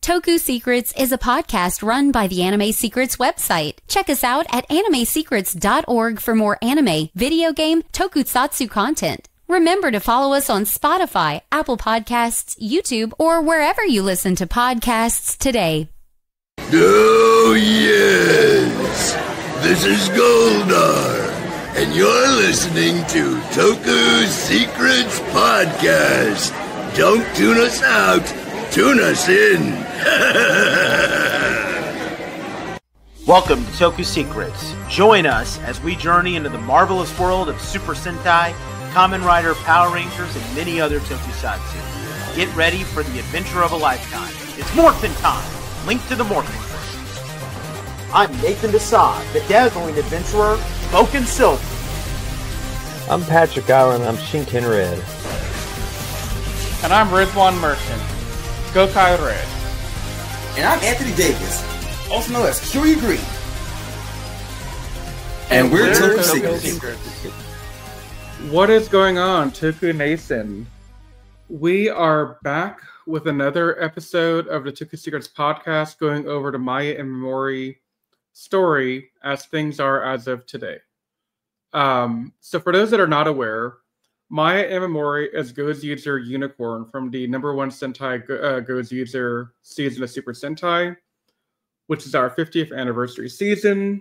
Toku Secrets is a podcast run by the Anime Secrets website. Check us out at animesecrets.org for more anime, video game, tokusatsu content. Remember to follow us on Spotify, Apple Podcasts, YouTube, or wherever you listen to podcasts today. Oh, yes! This is Goldar, and you're listening to Toku Secrets Podcast. Don't tune us out, tune us in. Welcome to Toku Secrets. Join us as we journey into the marvelous world of Super Sentai, Kamen Rider, Power Rangers, and many other tokusatsu. Get ready for the adventure of a lifetime. It's Morphin time! Link to the Morphin. I'm Nathan Desai, the dazzling adventurer, Spoken Silver. I'm Patrick Allen, I'm Shinken Red. And I'm Rizwan Merchant, Gokai Red. And I'm Anthony Davis, also known as Curie Green. And we're Toku Secrets. What is going on, Toku Nation? We are back with another episode of the Toku Secrets podcast, going over the Maya Imamori story as things are as of today. So for those that are not aware, Maya Imamori is Gozyuger Unicorn from the #1 Sentai Gozyuger season of Super Sentai, which is our 50th anniversary season.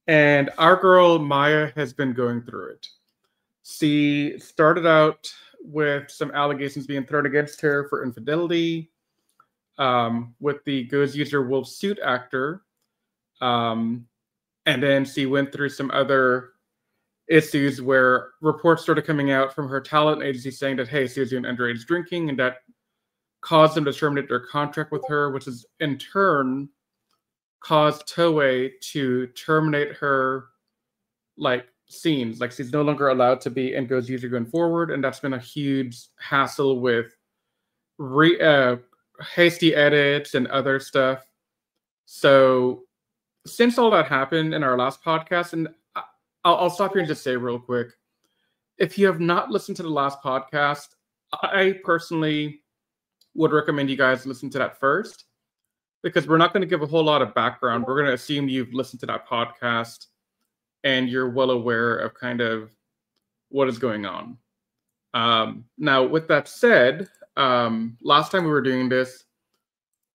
And our girl Maya has been going through it. She started out with some allegations being thrown against her for infidelity with the Gozyuger Wolf Suit actor. And then she went through some other issues where reports started coming out from her talent agency saying that, hey, she was doing underage drinking, and that caused them to terminate their contract with her, which has in turn caused Toei to terminate her, scenes. She's no longer allowed to be in Gozyuger going forward, and that's been a huge hassle with hasty edits and other stuff. So since all that happened in our last podcast, and I'll stop here and just say real quick, if you have not listened to the last podcast, I personally would recommend you guys listen to that first, because we're not going to give a whole lot of background. We're going to assume you've listened to that podcast and you're well aware of kind of what is going on. Now, with that said, last time we were doing this,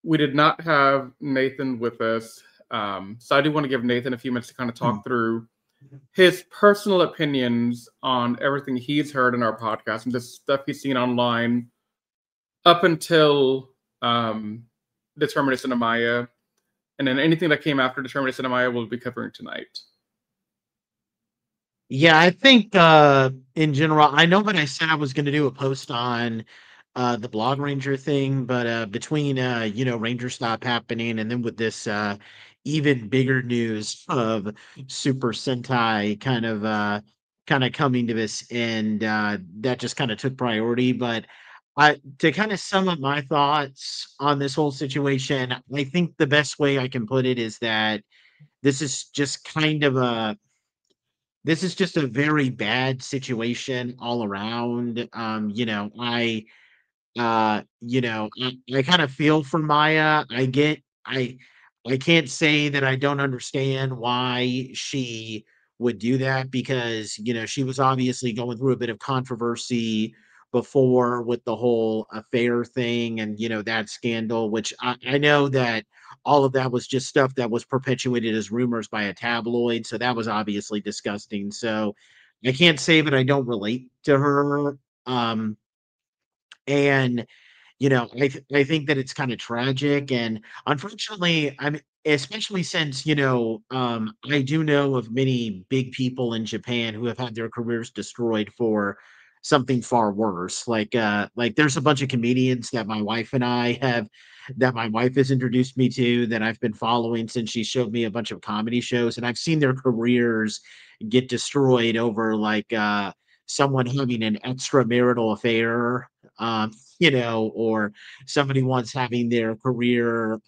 we did not have Nathan with us. So I do want to give Nathan a few minutes to kind of talk through his personal opinions on everything he's heard in our podcast and just stuff he's seen online up until Determination of Maya. And then anything that came after Determination of Maya we'll be covering tonight. Yeah, I think in general, I know that I said I was going to do a post on the Blog Ranger thing, but between Ranger Stop happening and then with this even bigger news of Super Sentai kind of coming to this end, that just kind of took priority. But to kind of sum up my thoughts on this whole situation, I think the best way I can put it is that this is just a very bad situation all around. I kind of feel for Maya. I can't say that I don't understand why she would do that, because, she was obviously going through a bit of controversy before with the whole affair thing and, that scandal, which I know that all of that was just stuff that was perpetuated as rumors by a tabloid. So that was obviously disgusting. So I can't say that I don't relate to her. And I think that it's kind of tragic, and unfortunately, especially since I do know of many big people in Japan who have had their careers destroyed for something far worse. Like there's a bunch of comedians that my wife has introduced me to, that I've been following since she showed me a bunch of comedy shows, and I've seen their careers get destroyed over someone having an extramarital affair, or somebody once having their career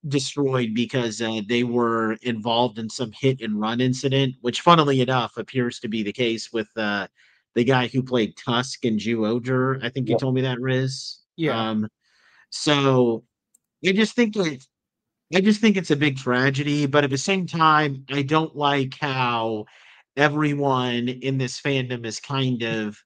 destroyed because they were involved in some hit and run incident, which funnily enough appears to be the case with the guy who played Tusk in Zyuohger. I think you told me that, Riz. Yeah. So I just think it I just think it's a big tragedy, but at the same time, I don't like how everyone in this fandom is kind of,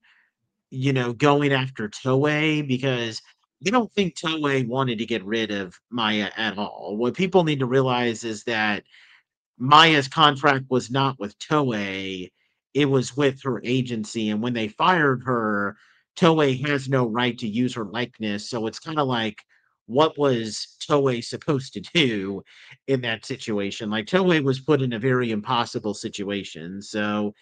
going after Toei because I don't think Toei wanted to get rid of Maya at all. What people need to realize is that Maya's contract was not with Toei, it was with her agency. And when they fired her, Toei has no right to use her likeness. So it's kind of like, what was Toei supposed to do in that situation? Like, Toei was put in a very impossible situation. So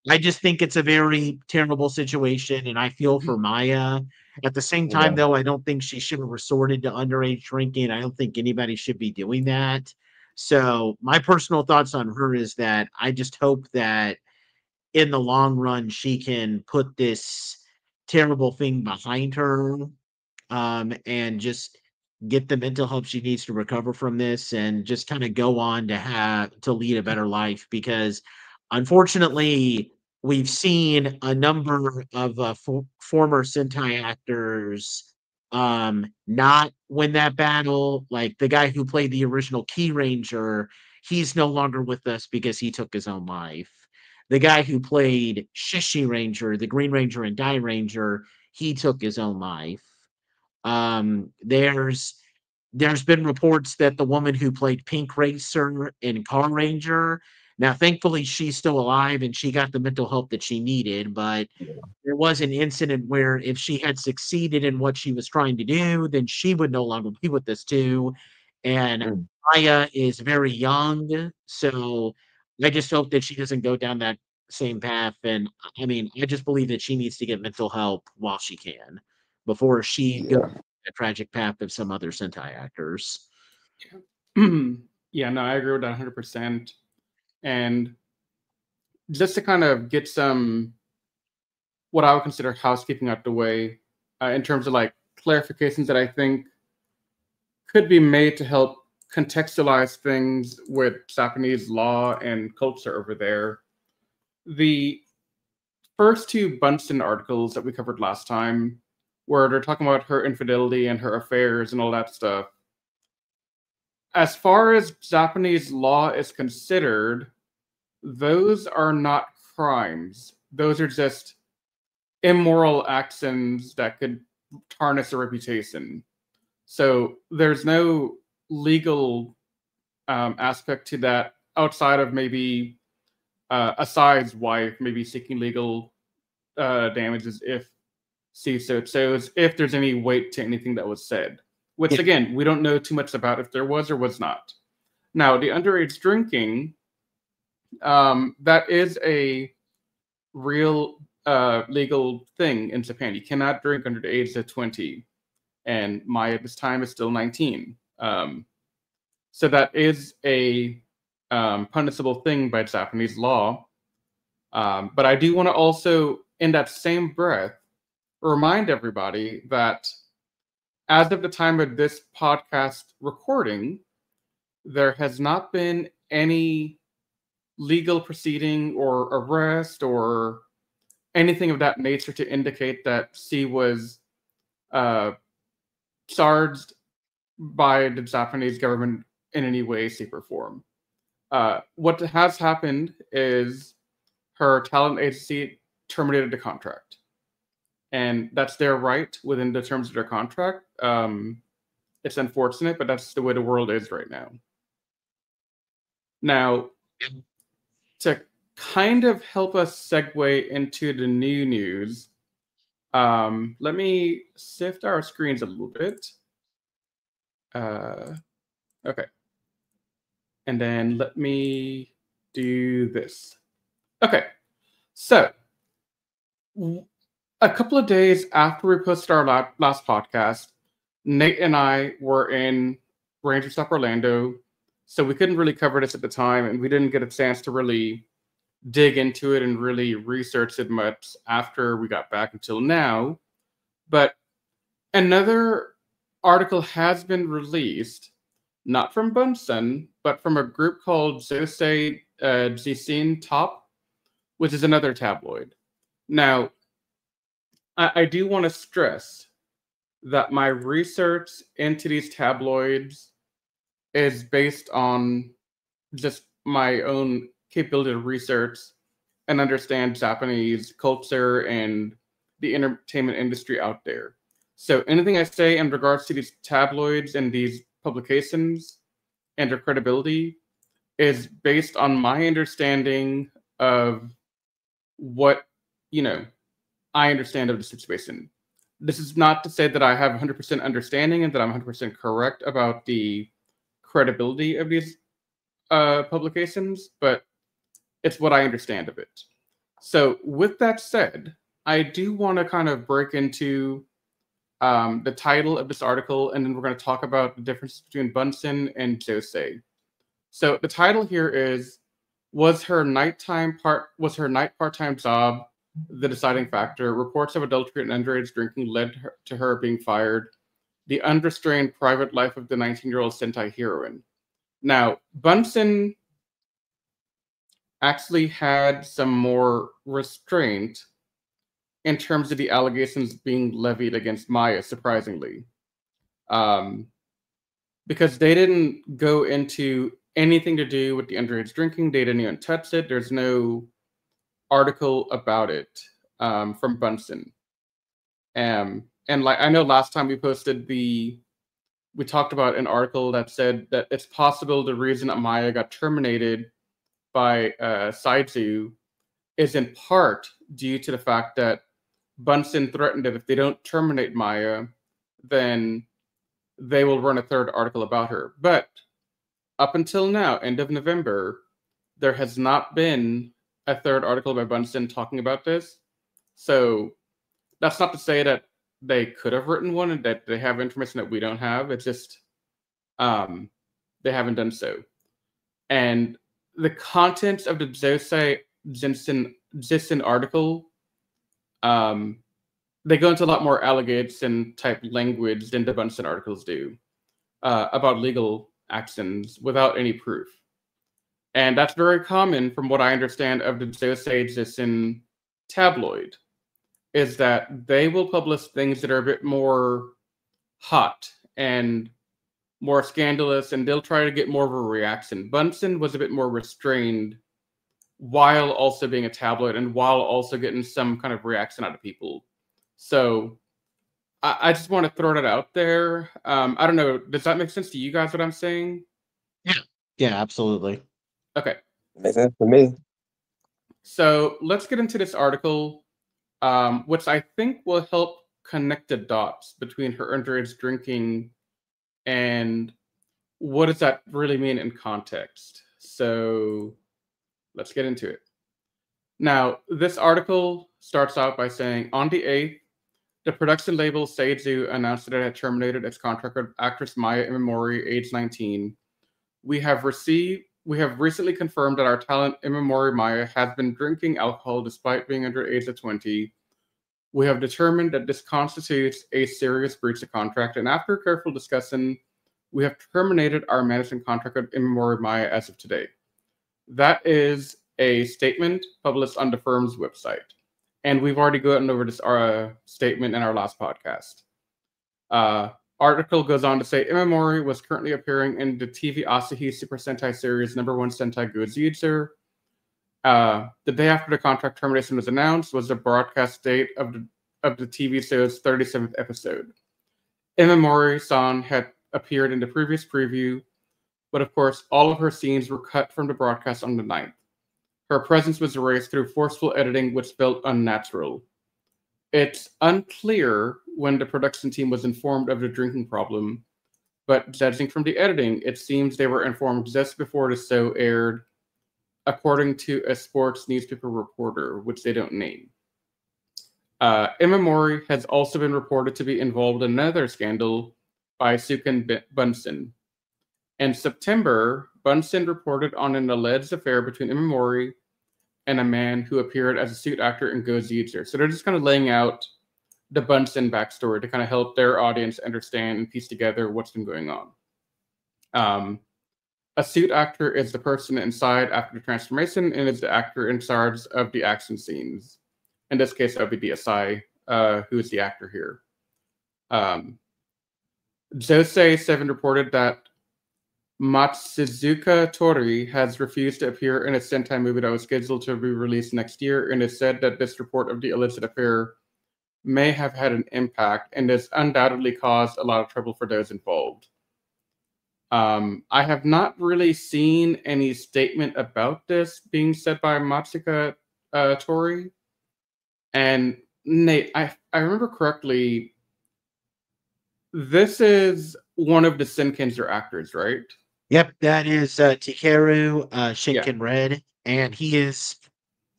I just think it's a very terrible situation, and I feel for Maya. At the same time, Yeah. though, I don't think she should have resorted to underage drinking. I don't think anybody should be doing that. So, my personal thoughts on her is that I just hope that in the long run, she can put this terrible thing behind her, and just get the mental help she needs to recover from this and just kind of go on to lead a better life because unfortunately we've seen a number of former Sentai actors not win that battle, like the guy who played the original Key Ranger. He's no longer with us because he took his own life. The guy who played Shishi Ranger, the Green Ranger and Die Ranger, he took his own life. There's been reports that the woman who played Pink Racer in Car Ranger, now thankfully she's still alive and she got the mental help that she needed, but there was an incident where if she had succeeded in what she was trying to do, then she would no longer be with us too. And Mm. Maya is very young, so I just hope that she doesn't go down that same path. And I mean, I just believe that she needs to get mental help while she can before she goes Yeah. the tragic path of some other Sentai actors. Yeah, no, I agree with that 100%. And just to kind of get some what I would consider housekeeping out the way, in terms of like clarifications that I think could be made to help contextualize things with Japanese law and culture over there. The first two Bunsen articles that we covered last time, where they're talking about her infidelity and her affairs and all that stuff. As far as Japanese law is considered, those are not crimes. Those are just immoral actions that could tarnish a reputation. So there's no legal aspect to that outside of maybe Asai's wife maybe seeking legal damages if she so chose, if there's any weight to anything that was said. Which Yeah. again, we don't know too much about if there was or was not. Now, the underage drinking, that is a real legal thing in Japan. You cannot drink under the age of 20, and Maya at this time is still 19. So that is a punishable thing by Japanese law. But I do want to also, in that same breath, remind everybody that as of the time of this podcast recording, there has not been any legal proceeding or arrest or anything of that nature to indicate that she was charged by the Japanese government in any way, shape, or form. What has happened is her talent agency terminated the contract. And that's their right within the terms of their contract. It's unfortunate, but that's the way the world is right now. Now, to kind of help us segue into the new news, let me sift our screens a little bit. Okay. And then let me do this. Okay. So, a couple of days after we posted our last podcast, Nate and I were in Ranger Stop Orlando, so we couldn't really cover this at the time, and we didn't get a chance to really dig into it and really research it much after we got back until now. But another article has been released, not from Bunsen, but from a group called Josei Jisin Top, which is another tabloid. Now, I do want to stress that my research into these tabloids is based on just my own capability to research and understand Japanese culture and the entertainment industry out there. So anything I say in regards to these tabloids and these publications and their credibility is based on my understanding of what, I understand of the situation. This is not to say that I have 100% understanding and that I'm 100% correct about the credibility of these publications, but it's what I understand of it. So with that said, I do want to kind of break into the title of this article, and then we're going to talk about the difference between Bunsen and Josei. So the title here is, was her night part-time job the deciding factor? Reports of adultery and underage drinking led to her being fired. The unrestrained private life of the 19-year-old Sentai heroine. Now, Bunsen actually had some more restraint in terms of the allegations being levied against Maya, surprisingly. Because they didn't go into anything to do with the underage drinking. They didn't even touch it. There's no article about it from Bunsen. And like, I know last time we talked about an article that said that it's possible the reason that Maya got terminated by Saizu is in part due to the fact that Bunsen threatened that if they don't terminate Maya, then they will run a third article about her. But up until now, end of November, there has not been a third article by Bunsen talking about this. So that's not to say that they could have written one and that they have information that we don't have. It's just they haven't done so. And the contents of the Josei Jisen article, they go into a lot more allegation type language than the Bunsen articles do about legal actions without any proof. And that's very common from what I understand of the Josei Jisen tabloid, is that they will publish things that are a bit more hot and more scandalous, and they'll try to get more of a reaction. Bunsen was a bit more restrained while also being a tabloid and while also getting some kind of reaction out of people. So I just want to throw that out there. I don't know. Does that make sense to you guys, what I'm saying? Yeah, absolutely. Okay. Makes sense to me. So let's get into this article, which I think will help connect the dots between her underage drinking and what does that really mean in context. So let's get into it. Now, this article starts out by saying, on the 8th, the production label Seizu announced that it had terminated its contract with actress Maya Imamori, age 19. We have recently confirmed that our talent Imamori Maya has been drinking alcohol despite being under the age of 20. We have determined that this constitutes a serious breach of contract, and after careful discussion, we have terminated our management contract with Imamori Maya as of today. That is a statement published on the firm's website. And we've already gone over this statement in our last podcast. Article goes on to say, Imamori was currently appearing in the TV Asahi Super Sentai series #1 Sentai Gozyuger. The day after the contract termination was announced was the broadcast date of the TV show's 37th episode. Imamori-san had appeared in the previous preview, but of course, all of her scenes were cut from the broadcast on the 9th. Her presence was erased through forceful editing, which felt unnatural. It's unclear when the production team was informed of the drinking problem, but judging from the editing, it seems they were informed just before the show aired, according to a sports newspaper reporter, which they don't name. Imamori has also been reported to be involved in another scandal by Suken Bunsen. In September, Bunsen reported on an alleged affair between Imamori and a man who appeared as a suit actor in Gozyuger. So they're just kind of laying out the Bunsen backstory to kind of help their audience understand and piece together what's been going on. A suit actor is the person inside after the transformation and is the actor in charge of the action scenes. In this case, that would be Asai, who is the actor here. Josei7 reported that Matsuzuka Tori has refused to appear in a Sentai movie that was scheduled to be released next year, and has said that this report of the illicit affair may have had an impact and has undoubtedly caused a lot of trouble for those involved. I have not really seen any statement about this being said by Matsuka Tori. And Nate, I remember correctly, this is one of the Shinkenzer actors, right? Yep, that is Takeru Shinken Red, and he is,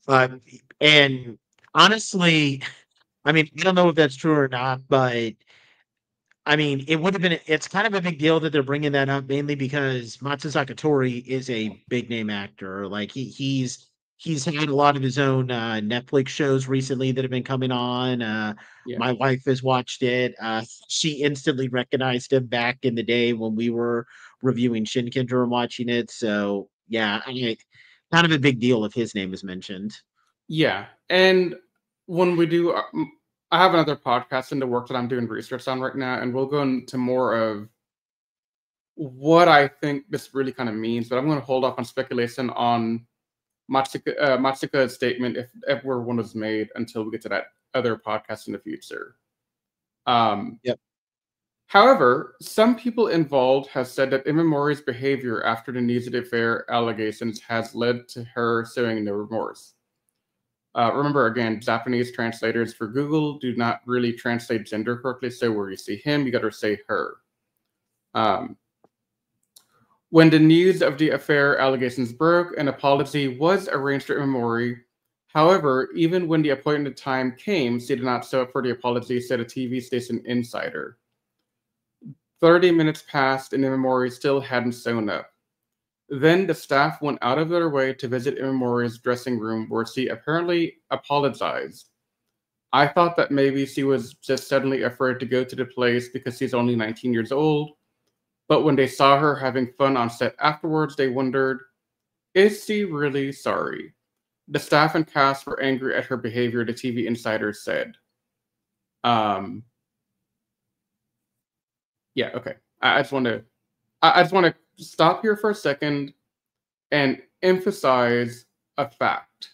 and honestly, I mean, I don't know if that's true or not, but I mean, it would have been. It's kind of a big deal that they're bringing that up, mainly because Matsuzaka Tori is a big name actor. Like he's had a lot of his own Netflix shows recently that have been coming on. Yeah. My wife has watched it. She instantly recognized him back in the day when we were reviewing Shinkenger and watching it. So yeah, I mean, kind of a big deal if his name is mentioned. Yeah, and when we do, I have another podcast in the work that I'm doing research on right now, and we'll go into more of what I think this really kind of means. But I'm going to hold off on speculation on Matsuka's statement, if ever one was made, until we get to that other podcast in the future. Yep. However, some people involved have said that Imamori's behavior after the Nizu affair allegations has led to her showing no remorse. Remember, again, Japanese translators for Google do not really translate gender correctly, so where you see him, you got to say her. When the news of the affair allegations broke, an apology was arranged for Imamori. However, even when the appointed time came, she did not show up for the apology, said a TV station insider. 30 minutes passed and Imamori still hadn't shown up. Then the staff went out of their way to visit Imamori's dressing room, where she apparently apologized. I thought that maybe she was just suddenly afraid to go to the place because she's only 19 years old. But when they saw her having fun on set afterwards, they wondered, is she really sorry? The staff and cast were angry at her behavior, the TV insider said. Yeah, okay. I just want to stop here for a second and emphasize a fact.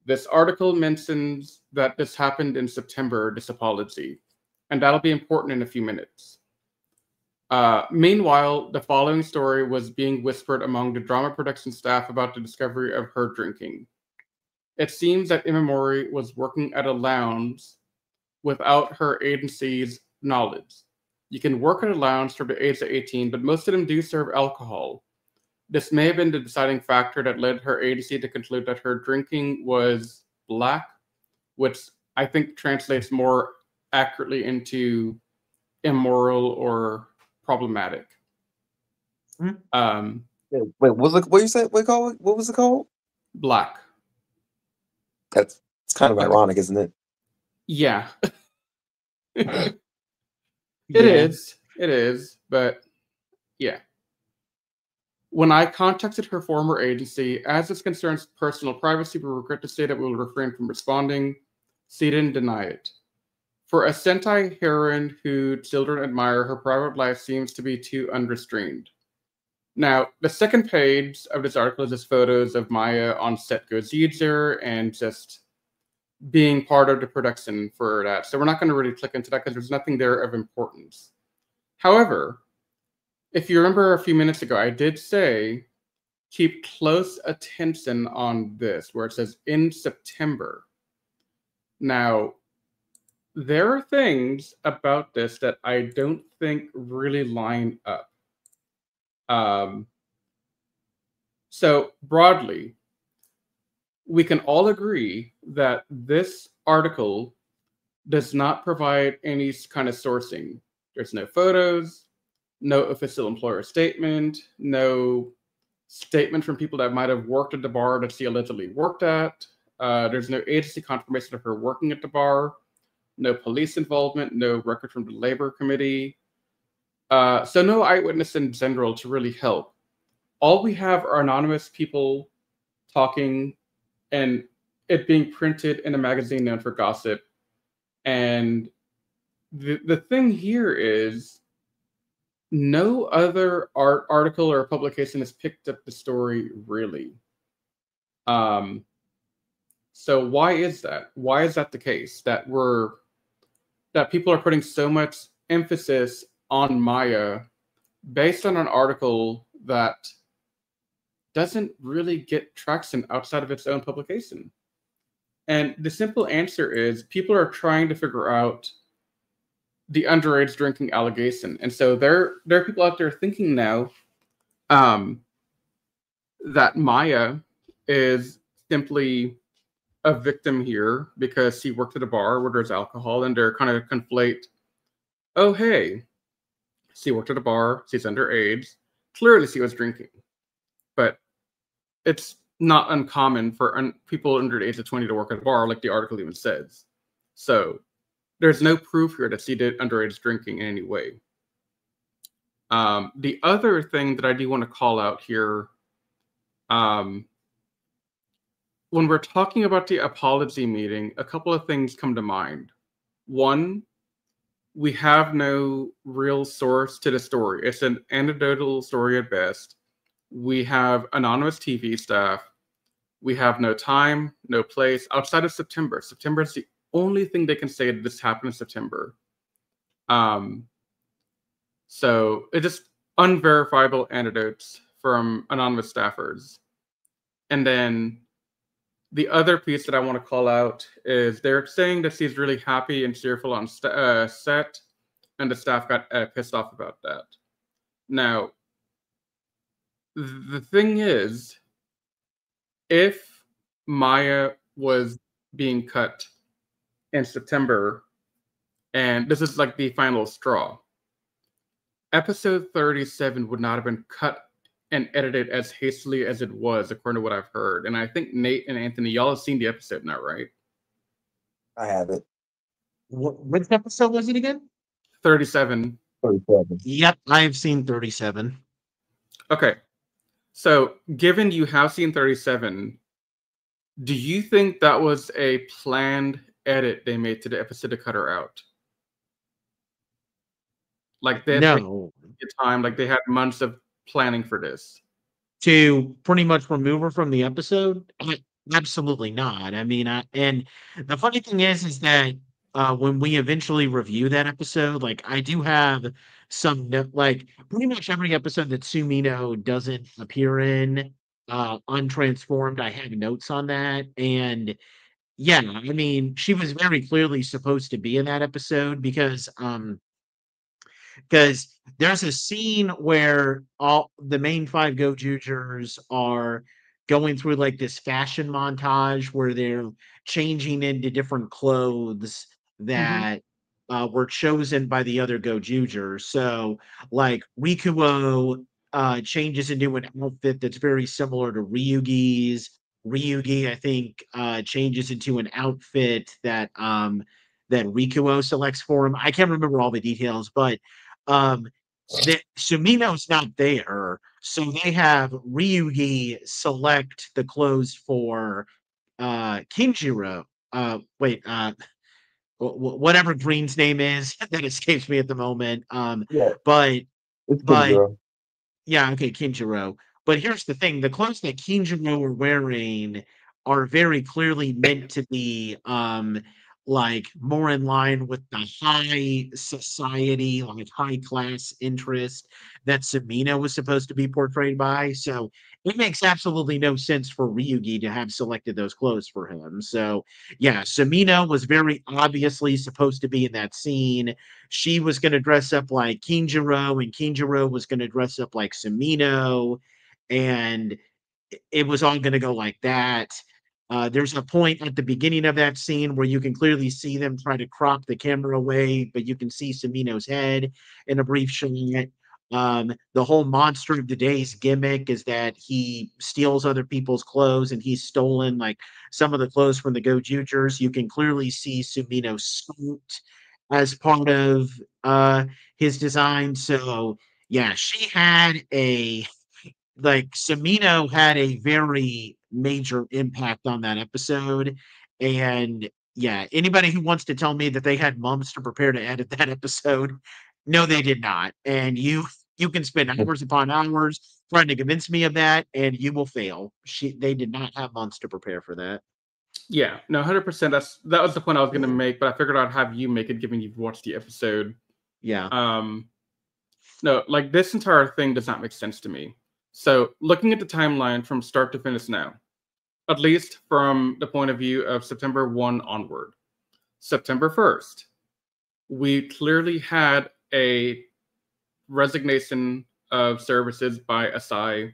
This article mentions that this happened in September, this apology, and that'll be important in a few minutes. Meanwhile, the following story was being whispered among the drama production staff about the discovery of her drinking. It seems that Imamori was working at a lounge without her agency's knowledge. You can work at a lounge from the age of 18, but most of them do serve alcohol. This may have been the deciding factor that led her agency to conclude that her drinking was black, which I think translates more accurately into immoral or problematic. Wait, what you said? What was it called? Black. It's kind of ironic, isn't it? Yeah. It is, but yeah. When I contacted her former agency, as this concerns personal privacy, we regret to say that we will refrain from responding. She didn't deny it. For a Sentai heroine who children admire, her private life seems to be too unrestrained. Now, the second page of this article is just photos of Maya on set Gozyuger and just being part of the production for that. So we're not going to really click into that because there's nothing there of importance. However, if you remember a few minutes ago, I did say keep close attention on this, where it says in September. Now, there are things about this that I don't think really line up. So broadly, we can all agree that this article does not provide any kind of sourcing. There's no photos, no official employer statement, no statement from people that might have worked at the bar that she allegedly worked at. There's no agency confirmation of her working at the bar, no police involvement, no record from the labor committee. So no eyewitness in general to really help. All we have are anonymous people talking and it being printed in a magazine known for gossip. And the thing here is no other article or publication has picked up the story really. So why is that? Why is that the case? That people are putting so much emphasis on Maya based on an article that doesn't really get traction outside of its own publication? And the simple answer is people are trying to figure out the underage drinking allegation. And so there are people out there thinking now that Maya is simply a victim here because she worked at a bar where there's alcohol, and they're kind of conflate, oh, hey, she worked at a bar, she's underage, clearly she was drinking. But it's not uncommon for people under the age of 20 to work at a bar, like the article even says. So there's no proof here that she did underage drinking in any way. The other thing that I do want to call out here, when we're talking about the apology meeting, a couple of things come to mind. One, we have no real source to the story. It's an anecdotal story at best. We have anonymous TV staff. We have no time, no place outside of September. September is the only thing they can say that this happened in September. So it's just unverifiable anecdotes from anonymous staffers. And then the other piece that I want to call out is they're saying that she's really happy and cheerful on set, and the staff got pissed off about that. Now, the thing is, if Maya was being cut in September, and this is like the final straw, episode 37 would not have been cut and edited as hastily as it was, according to what I've heard. And I think Nate and Anthony, y'all have seen the episode now, right? I have it. Which episode was it again? 37. 37. Yep, I've seen 37. Okay. So, given you have seen 37, do you think that was a planned edit they made to the episode to cut her out? Like they No. time, like they had months of planning for this. To pretty much remove her from the episode? Absolutely not. I mean, and the funny thing is that when we eventually review that episode, like I do have some like pretty much every episode that Sumino doesn't appear in, untransformed, I have notes on that. And yeah, I mean, she was very clearly supposed to be in that episode because there's a scene where all the main five Gozyugers are going through like this fashion montage where they're changing into different clothes that were chosen by the other Gozyugers. So like Rikuo changes into an outfit that's very similar to Ryugi's. Ryugi, I think, changes into an outfit that that Rikuo selects for him. I can't remember all the details, but Sumino's not there, so they have Ryugi select the clothes for Kinjiro. Whatever Green's name is that escapes me at the moment. Yeah, but it's but Kinjiro. yeah, okay, Kinjiro. But here's the thing: the clothes that Kinjiro are wearing are very clearly meant to be like more in line with the high society, like high class interest that Sumino was supposed to be portrayed by. So it makes absolutely no sense for Ryugi to have selected those clothes for him. So yeah, Sumino was very obviously supposed to be in that scene. She was going to dress up like Kinjiro, and Kinjiro was going to dress up like Sumino, and it was all going to go like that. There's a point at the beginning of that scene where you can clearly see them try to crop the camera away, but you can see Sumino's head in a brief shot. The whole monster of the day's gimmick is that he steals other people's clothes, and he's stolen like some of the clothes from the Gozyugers. You can clearly see Sumino's suit as part of his design. So yeah, she had a like Sumino had a very major impact on that episode. And yeah, anybody who wants to tell me that they had months to prepare to edit that episode, no, they did not. And you can spend hours upon hours trying to convince me of that, and you will fail. They did not have months to prepare for that. Yeah, no, 100%. That was the point I was going to make, but I figured I'd have you make it, given you've watched the episode. Yeah. No, like this entire thing does not make sense to me. So, looking at the timeline from start to finish now, at least from the point of view of September 1 onward, September 1st, we clearly had a resignation of services by Asai,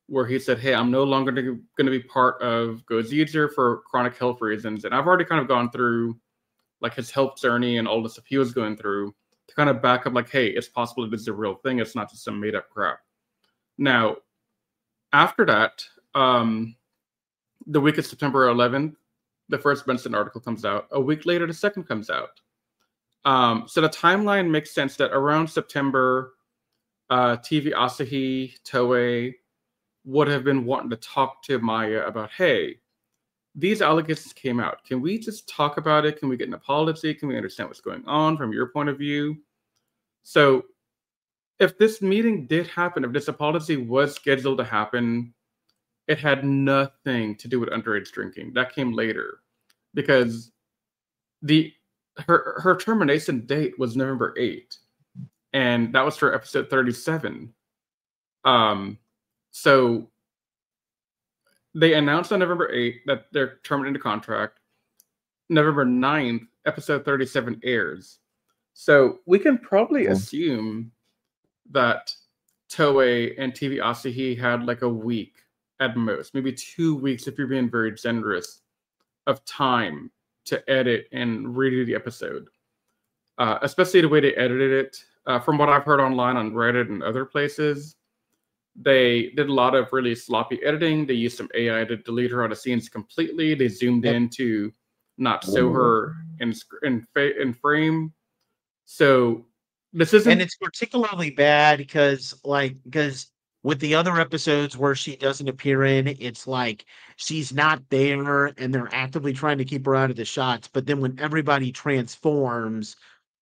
where he said, hey, I'm no longer going to be part of Gozyuger for chronic health reasons. And I've already kind of gone through like his health journey and all the stuff he was going through to kind of back up like, hey, it's possible this is a real thing. It's not just some made up crap. Now, after that, the week of September 11th, the first Benson article comes out. A week later, the second comes out. So the timeline makes sense that around September, TV Asahi, Toei would have been wanting to talk to Maya about, hey, these allegations came out. Can we just talk about it? Can we get an apology? Can we understand what's going on from your point of view? So if this meeting did happen, if this apology was scheduled to happen, it had nothing to do with underage drinking. That came later because her termination date was November 8th, and that was for episode 37. So they announced on November 8th that they're terminating the contract. November 9th, episode 37 airs. So we can probably assume that Toei and TV Asahi had like a week at most, maybe 2 weeks if you're being very generous, of time to edit and redo the episode. Especially the way they edited it. From what I've heard online on Reddit and other places, they did a lot of really sloppy editing. They used some AI to delete her out of scenes completely. They zoomed in to not show her in frame. So this isn't, and it's particularly bad because with the other episodes where she doesn't appear in, it's like she's not there and they're actively trying to keep her out of the shots. But then when everybody transforms,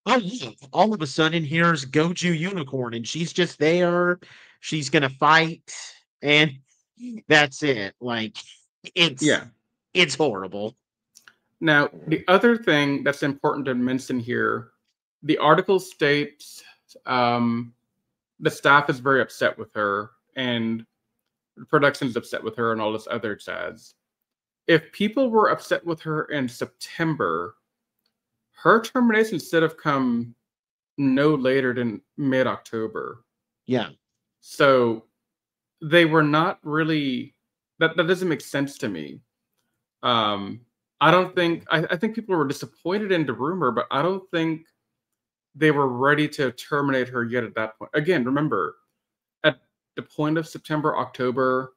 oh yeah, all of a sudden here's Goju Unicorn and she's just there. She's gonna fight, and that's it. Like it's horrible. Now, the other thing that's important to mention here, the article states the staff is very upset with her, and the production is upset with her, and all this other jazz. If people were upset with her in September, her termination should have come no later than mid-October. Yeah. So they were not really, that doesn't make sense to me. I don't think, I think people were disappointed in the rumor, but I don't think they were ready to terminate her yet at that point. Again, remember, at the point of September, October,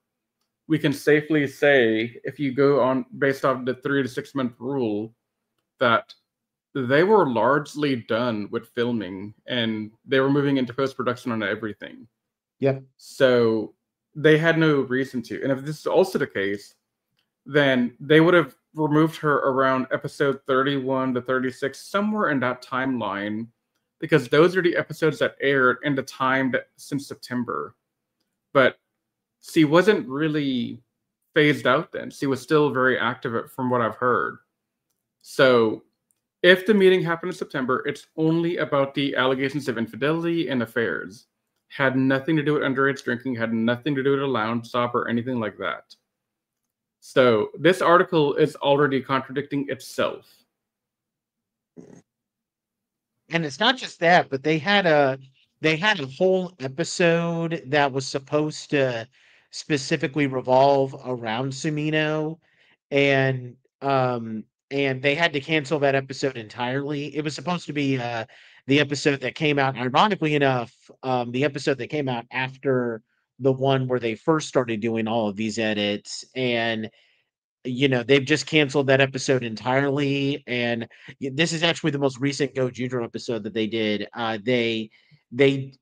we can safely say, if you go on based off the 3 to 6 month rule, that they were largely done with filming and they were moving into post-production on everything. Yep. So they had no reason to. And if this is also the case, then they would have removed her around episode 31 to 36, somewhere in that timeline, because those are the episodes that aired in the time since September. But she wasn't really phased out then. She was still very active from what I've heard. So if the meeting happened in September, it's only about the allegations of infidelity and affairs. Had nothing to do with underage drinking, had nothing to do with a lounge stop or anything like that. So this article is already contradicting itself. And it's not just that, but they had a whole episode that was supposed to specifically revolve around Sumino, and they had to cancel that episode entirely. It was supposed to be the episode that came out, ironically enough, the episode that came out after the one where they first started doing all of these edits, and they've just canceled that episode entirely. And this is actually the most recent Gojuder episode that they did.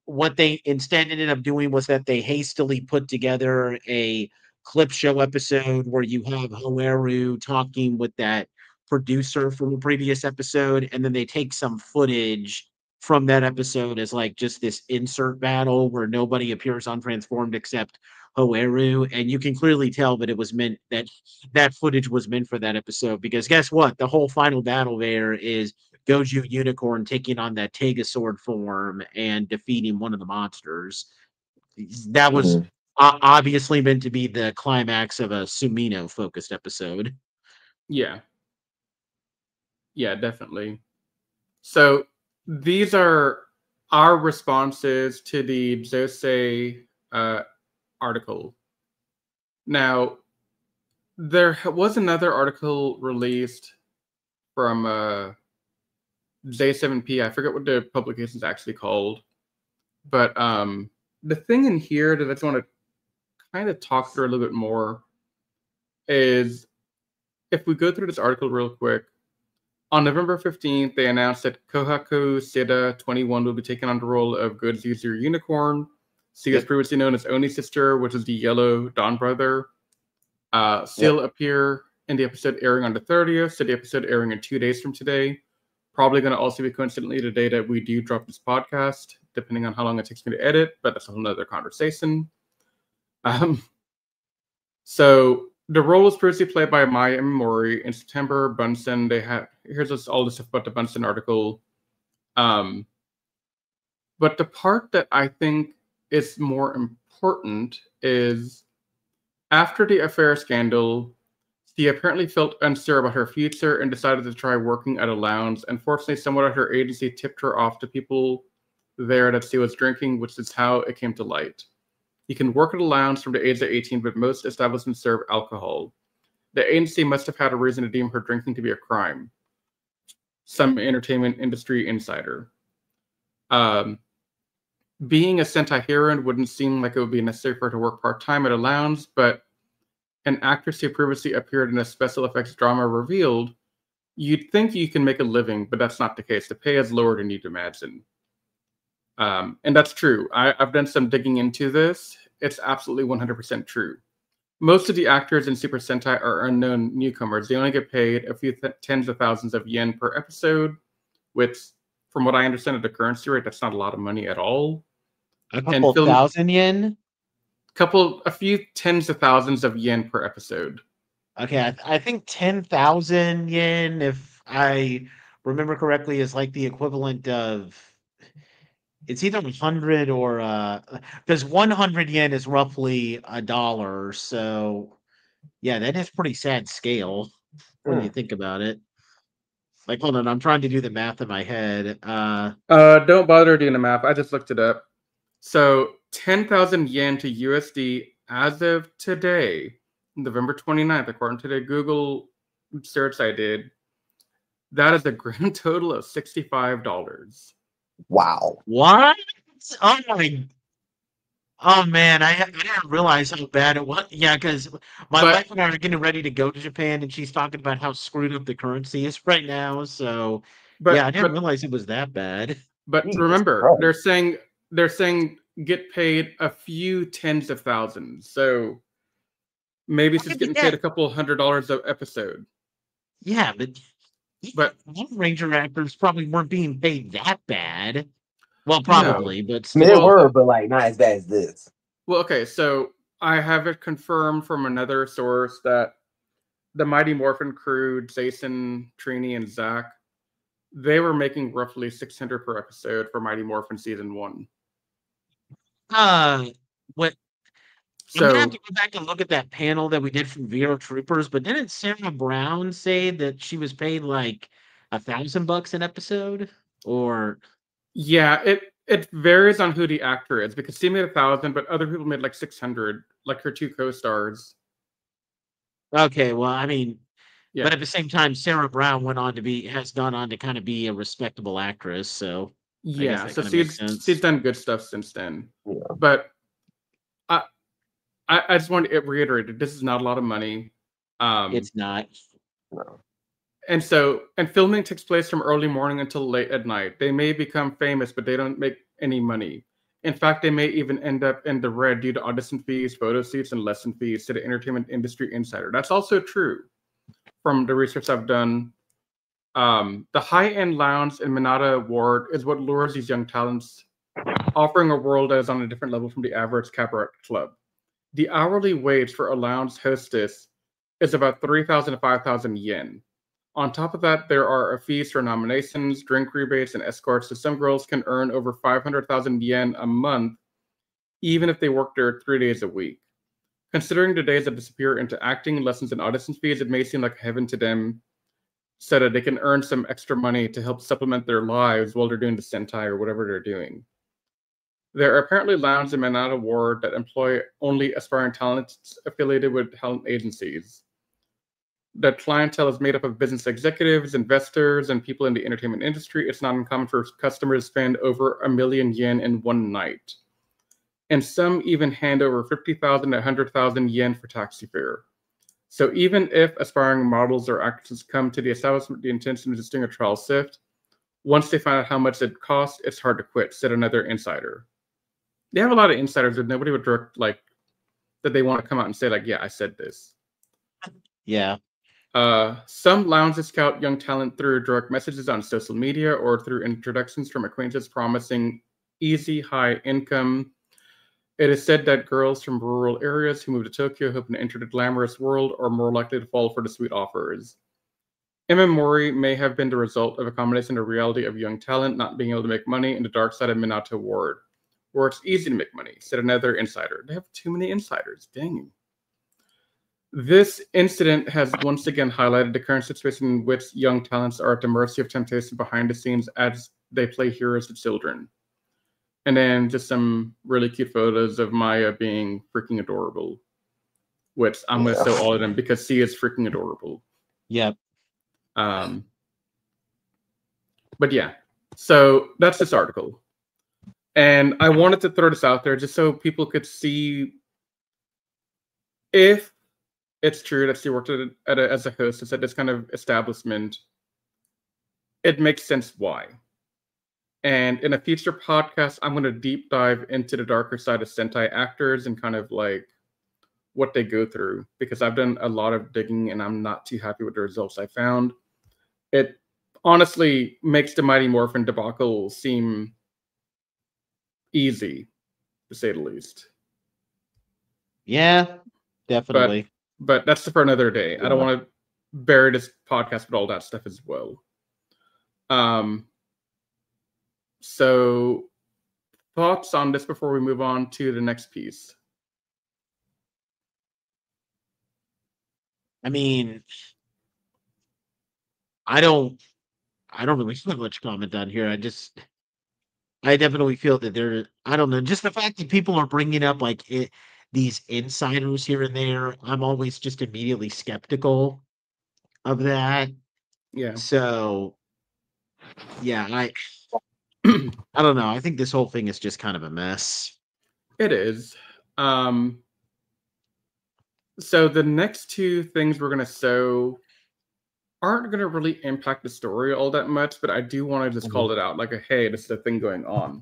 What they instead ended up doing was that they hastily put together a clip show episode where you have Hoeru talking with that producer from a previous episode, and then they take some footage from that episode as like just this insert battle where nobody appears untransformed except Hoeru, and you can clearly tell that it was meant that footage was meant for that episode, because guess what? The whole final battle there is Goju Unicorn taking on that Tega sword form and defeating one of the monsters. That was obviously meant to be the climax of a Sumino focused episode. Yeah. Yeah, definitely. So these are our responses to the Jose article. Now, there was another article released from J7P. I forget what the publication is actually called. But the thing in here that I just want to kind of talk through a little bit more is, if we go through this article real quick, on November 15th, they announced that Kohaku Seda 21 will be taking on the role of Gozyuger Unicorn. She was previously known as Oni's sister, which is the yellow Dawn brother. She'll appear in the episode airing on the 30th, so the episode airing in 2 days from today. Probably going to also be coincidentally the day that we do drop this podcast, depending on how long it takes me to edit, but that's a whole nother conversation. So the role was previously played by Maya Imamori. In September, Bunsen, here's all the stuff about the Bunsen article. But the part that I think is more important is, after the affair scandal, she apparently felt unsure about her future and decided to try working at a lounge. Unfortunately, someone at her agency tipped her off to people there that she was drinking, which is how it came to light. You can work at a lounge from the age of 18, but most establishments serve alcohol. The agency must have had a reason to deem her drinking to be a crime. Some entertainment industry insider. Being a Sentai heroine wouldn't seem like it would be necessary for her to work part-time at a lounge, but an actress who previously appeared in a special effects drama revealed, you'd think you can make a living, but that's not the case. The pay is lower than you'd imagine. And that's true. I've done some digging into this. It's absolutely 100% true. Most of the actors in Super Sentai are unknown newcomers. They only get paid a few tens of thousands of yen per episode, which, from what I understand at the currency rate, that's not a lot of money at all. A couple thousand yen? A few tens of thousands of yen per episode. Okay, I think 10,000 yen, if I remember correctly, is like the equivalent of, it's either 100 or because 100 yen is roughly $1. So yeah, that is pretty sad scale when you think about it. Like, hold on, I'm trying to do the math in my head. Don't bother doing the math. I just looked it up. So 10,000 yen to USD as of today, November 29th, according to the Google search I did, that is a grand total of $65. Wow. What? Oh my! Oh man, I didn't realize how bad it was. Yeah, because my wife and I are getting ready to go to Japan, and she's talking about how screwed up the currency is right now. So yeah, I didn't realize it was that bad. But remember, they're saying get paid a few tens of thousands. So maybe she's getting paid a couple $100 an episode. Yeah, but Ranger actors probably weren't being paid that bad. Well, probably, but still. They were, but like not as bad as this. Well, okay, so I have it confirmed from another source that the Mighty Morphin crew, Jason, Trini, and Zach, they were making roughly $600 per episode for Mighty Morphin season 1. What? So I'm gonna have to go back and look at that panel that we did from Vero Troopers. But didn't Sarah Brown say that she was paid like $1,000 an episode? Or yeah, it varies on who the actor is, because she made 1,000, but other people made like 600, like her two co-stars. Okay, well, I mean, yeah. But at the same time, Sarah Brown has gone on to kind of be a respectable actress. So yeah, so she's done good stuff since then. Yeah. But I just want to reiterate that this is not a lot of money. It's not. No. And filming takes place from early morning until late at night. They may become famous, but they don't make any money. In fact, they may even end up in the red due to audition fees, photo shoots, and lesson fees to the entertainment industry insider. That's also true from the research I've done The high-end lounge in Minata Ward is what lures these young talents, offering a world that is on a different level from the average cabaret club. The hourly wage for a lounge hostess is about 3,000 to 5,000 yen. On top of that, there are fees for nominations, drink rebates, and escorts, so some girls can earn over 500,000 yen a month, even if they work there 3 days a week. Considering the days that disappear into acting, lessons, and audition fees, it may seem like heaven to them, so that they can earn some extra money to help supplement their lives while they're doing the Sentai or whatever they're doing. There are apparently lounges in Minata Ward that employ only aspiring talents affiliated with talent agencies. The clientele is made up of business executives, investors, and people in the entertainment industry. It's not uncommon for customers to spend over 1 million yen in one night. And some even hand over 50,000 to 100,000 yen for taxi fare. So even if aspiring models or actresses come to the establishment with the intention of just doing a trial shift, once they find out how much it costs, it's hard to quit, said another insider. They have a lot of insiders that nobody would direct, like, that they want to come out and say, like, yeah, I said this. Yeah. Some lounges scout young talent through direct messages on social media or through introductions from acquaintances promising easy, high income. It is said that girls from rural areas who move to Tokyo hoping to enter the glamorous world are more likely to fall for the sweet offers. Imamori may have been the result of a combination of reality of young talent not being able to make money and the dark side of Minato Ward, where it's easy to make money, said another insider. They have too many insiders, dang. This incident has once again highlighted the current situation in which young talents are at the mercy of temptation behind the scenes as they play heroes to children. And then just some really cute photos of Maya being freaking adorable, which I'm going to show all of them because she is freaking adorable. Yep. But yeah, so that's this article. And I wanted to throw this out there just so people could see if it's true that she worked as a hostess at this kind of establishment. It makes sense why. And in a future podcast, I'm going to deep dive into the darker side of Sentai actors and kind of like what they go through, because I've done a lot of digging and I'm not too happy with the results I found. It honestly makes the Mighty Morphin debacle seem easy, to say the least. Yeah, definitely. But that's for another day. Yeah. I don't want to bury this podcast with all that stuff as well. So thoughts on this before we move on to the next piece? I mean, I don't really have much comment on here. I definitely feel that I don't know, just the fact that people are bringing up like these insiders here and there. I'm always just immediately skeptical of that. Yeah. So, yeah, I don't know. I think this whole thing is just kind of a mess. It is. So the next two things we're going to show aren't going to really impact the story all that much, but I do want to just call it out, like, hey, this is a thing going on.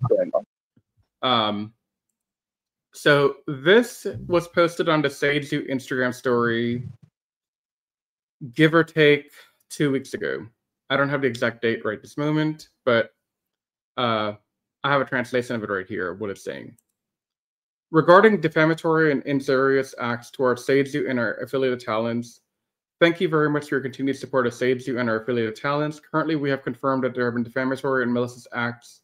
So this was posted on the Seizu Instagram story, give or take 2 weeks ago. I don't have the exact date right this moment, but I have a translation of it right here, what it's saying. Regarding defamatory and injurious acts towards Seizu and our affiliated talents, thank you very much for your continued support of Seizu and our affiliated talents. Currently, we have confirmed that there have been defamatory and malicious acts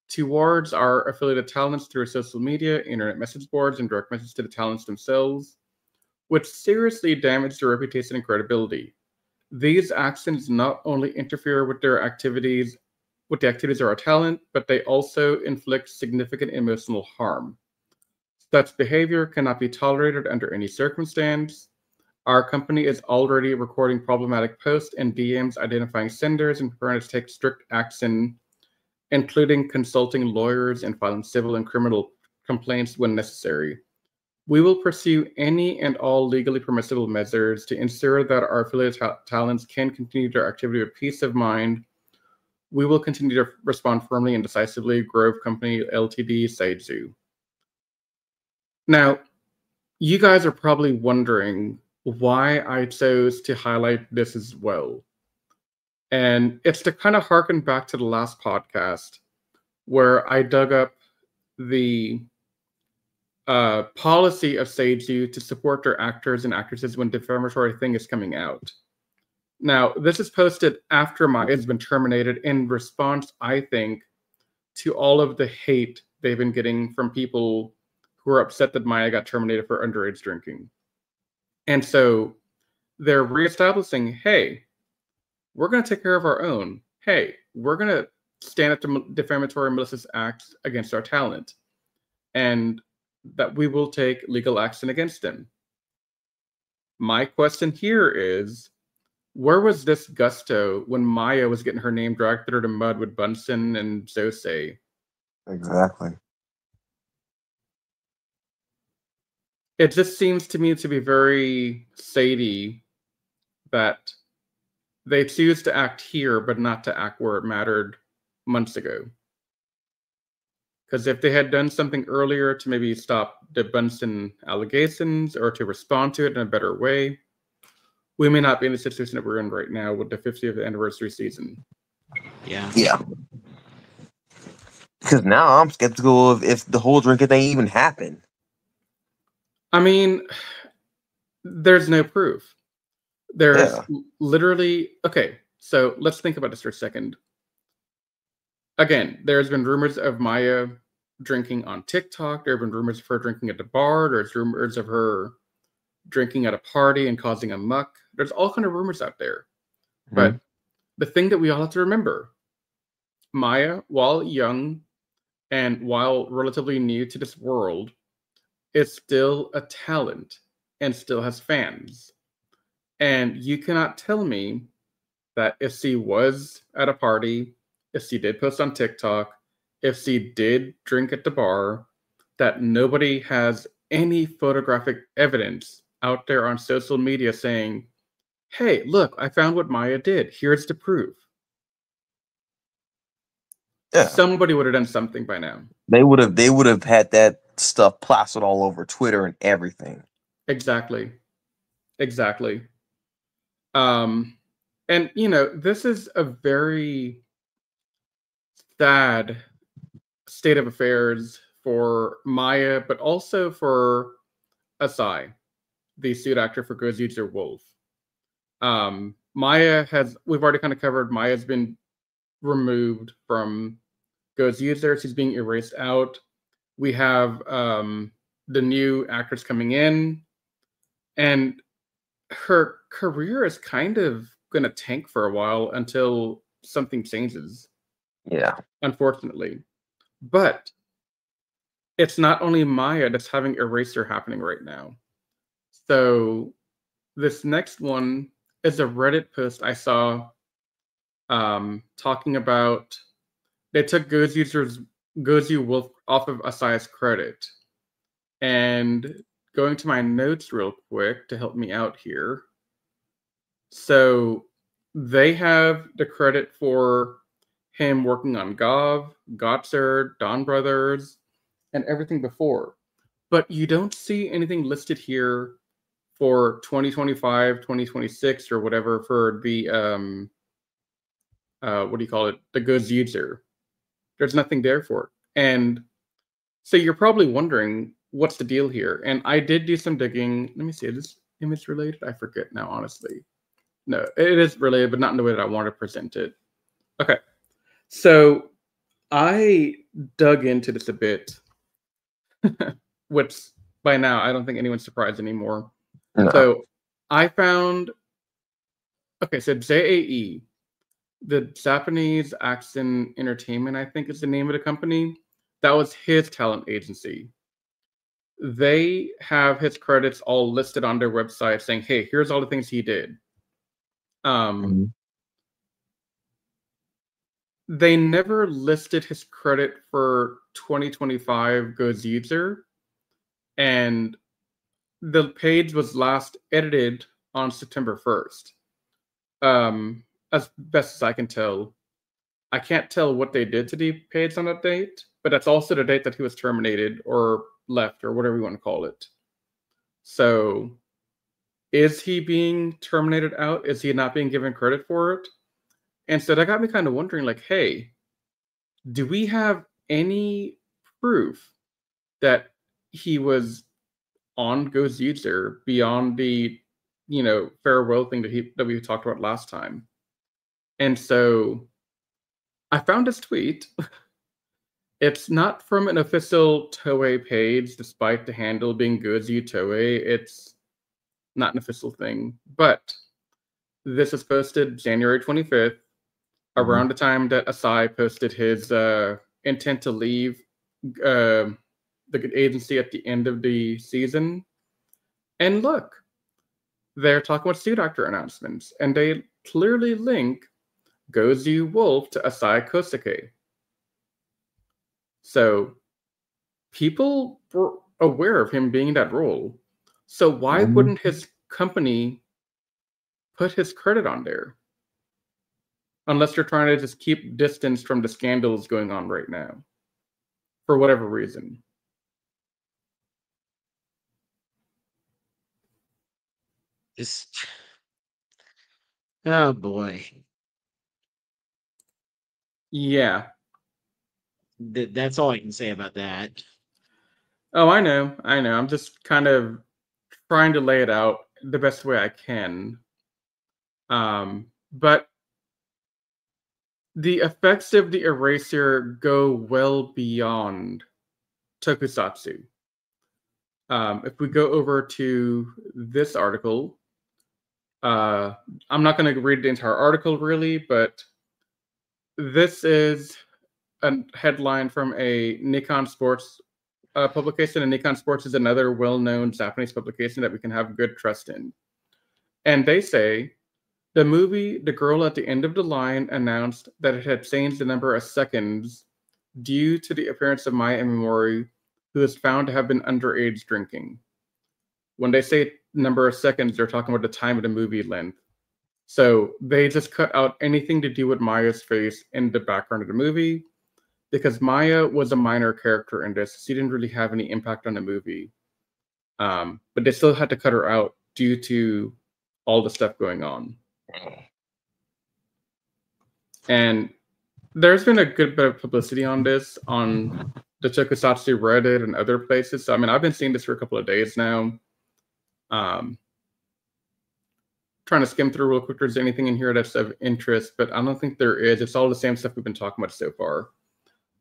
towards our affiliated talents through social media, internet message boards, and direct messages to the talents themselves, which seriously damage their reputation and credibility. These actions not only interfere with their activities, with the activities of our talent, but they also inflict significant emotional harm. Such behavior cannot be tolerated under any circumstance. Our company is already recording problematic posts and DMs identifying senders and preparing to take strict action, including consulting lawyers and filing civil and criminal complaints when necessary. We will pursue any and all legally permissible measures to ensure that our affiliate talents can continue their activity with peace of mind. We will continue to respond firmly and decisively. Grove Company Ltd. Seizu. Now, you guys are probably wondering why I chose to highlight this as well. And it's to kind of harken back to the last podcast where I dug up the policy of Seiju to support their actors and actresses when defamatory thing is coming out. Now, this is posted after Maya has been terminated in response, I think, to all of the hate they've been getting from people who are upset that Maya got terminated for underage drinking. And so they're reestablishing, hey, we're going to take care of our own. Hey, we're going to stand up to defamatory and malicious acts against our talent. And that we will take legal action against them. My question here is, where was this gusto when Maya was getting her name dragged through the mud with Bunsen and Zosei? Exactly. It just seems to me to be very Sadie that they choose to act here, but not to act where it mattered months ago. Because if they had done something earlier to maybe stop the Bunsen allegations or to respond to it in a better way, we may not be in the situation that we're in right now with the 50th anniversary season. Yeah. Yeah. Because now I'm skeptical of if the whole drinking thing even happened. I mean, there's no proof. There's literally... Okay, so let's think about this for a second. Again, there's been rumors of Maya drinking on TikTok. There have been rumors of her drinking at the bar. There's rumors of her drinking at a party and causing a muck. There's all kind of rumors out there. Mm-hmm. But the thing that we all have to remember, Maya, while young and while relatively new to this world, is still a talent and still has fans. And you cannot tell me that if she was at a party, if she did post on TikTok, if she did drink at the bar, that nobody has any photographic evidence out there on social media saying, hey, look, I found what Maya did. Here's the proof. Yeah. Somebody would have done something by now. They would have had that stuff plastered all over Twitter and everything. Exactly. And you know, this is a very sad state of affairs for Maya, but also for Asai, the suit actor for Gozyuger Wolf. Maya we've already kind of covered, Maya's been removed from Gozyuger. She's being erased out. We have the new actors coming in, and her career is kind of going to tank for a while until something changes. Yeah. Unfortunately. But it's not only Maya that's having erasure happening right now. So this next one is a Reddit post I saw talking about they took Gozyuger Wolf off of Asai's credit. And going to my notes real quick to help me out here. So they have the credit for him working on Gotzer, Dawn Brothers, and everything before. But you don't see anything listed here for 2025, 2026, or whatever for the, what do you call it? The Gozyuger. There's nothing there for it. And so you're probably wondering, what's the deal here? And I did do some digging. Let me see, is this image related? I forget now, honestly. No, it is related, but not in the way that I want to present it. Okay. So I dug into this a bit, which by now I don't think anyone's surprised anymore. No. So I found, okay, so JAE, the Japanese Action Entertainment, I think is the name of the company. That was his talent agency. They have his credits all listed on their website saying, hey, here's all the things he did. They never listed his credit for 2025 Gozyuger, and the page was last edited on September 1st. As best as I can tell. I can't tell what they did to the page on that date, but that's also the date that he was terminated or left or whatever you want to call it. So is he being terminated out? Is he not being given credit for it? And so that got me kind of wondering, like, hey, do we have any proof that he was on Gozyuger beyond the, farewell thing that we talked about last time? And so I found this tweet. It's not from an official Toei page, despite the handle being Gozu Toei. It's not an official thing. But this was posted January 25th, around the time that Asai posted his intent to leave the agency at the end of the season. And look, they're talking about Suit Actor announcements, and they clearly link Gozu Wolf to Asai Kosuke. So people were aware of him being in that role. So why wouldn't his company put his credit on there? Unless you're trying to just keep distance from the scandals going on right now, for whatever reason. Oh boy. Yeah. That's all I can say about that. Oh, I know. I'm just kind of trying to lay it out the best way I can. But the effects of the erasure go well beyond tokusatsu. If we go over to this article, I'm not going to read the entire article really, but this is a headline from a Nikon Sports publication, and Nikon Sports is another well-known Japanese publication that we can have good trust in. And they say, the movie The Girl at the End of the Line announced that it had changed the number of seconds due to the appearance of Maya Imamori, who is found to have been underage drinking. When they say number of seconds, they're talking about the time of the movie length. So they just cut out anything to do with Maya's face in the background of the movie, because Maya was a minor character in this. She didn't really have any impact on the movie. But they still had to cut her out due to all the stuff going on. And there's been a good bit of publicity on this on the Tokusatsu Reddit and other places. So, I mean, I've been seeing this for a couple of days now. Trying to skim through real quick. There's anything in here that's of interest, but I don't think there is. It's all the same stuff we've been talking about so far.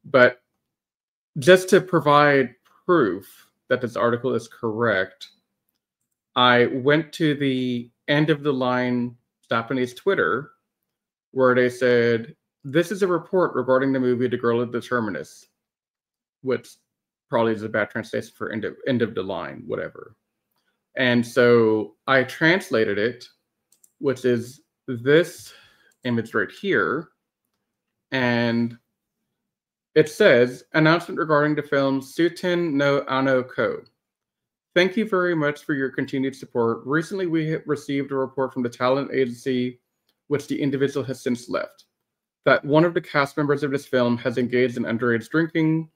But just to provide proof that this article is correct, I went to the End of the Line Japanese Twitter, where they said, this is a report regarding the movie The Girl of the Terminus, which probably is a bad translation for end of the line, whatever. And so I translated it, which is this image right here. And it says, announcement regarding the film Suten no Ano Ko. Thank you very much for your continued support. Recently, we received a report from the talent agency, which the individual has since left, that one of the cast members of this film has engaged in underage drinking.